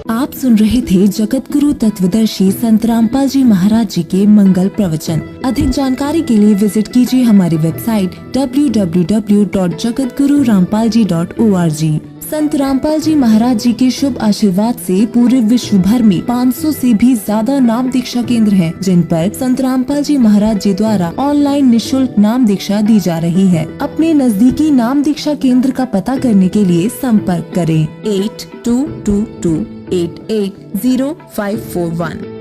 आप सुन रहे थे जगत गुरु तत्वदर्शी संत रामपाल जी महाराज जी के मंगल प्रवचन। अधिक जानकारी के लिए विजिट कीजिए हमारी वेबसाइट www.jagatgururampalji.org। संत रामपाल जी महाराज जी के शुभ आशीर्वाद से पूरे विश्व भर में 500 से भी ज्यादा नाम दीक्षा केंद्र हैं, जिन पर संत रामपाल जी महाराज जी द्वारा ऑनलाइन निशुल्क नाम दीक्षा दी जा रही है। अपने नजदीकी नाम दीक्षा केंद्र का पता करने के लिए संपर्क करें 8222880541।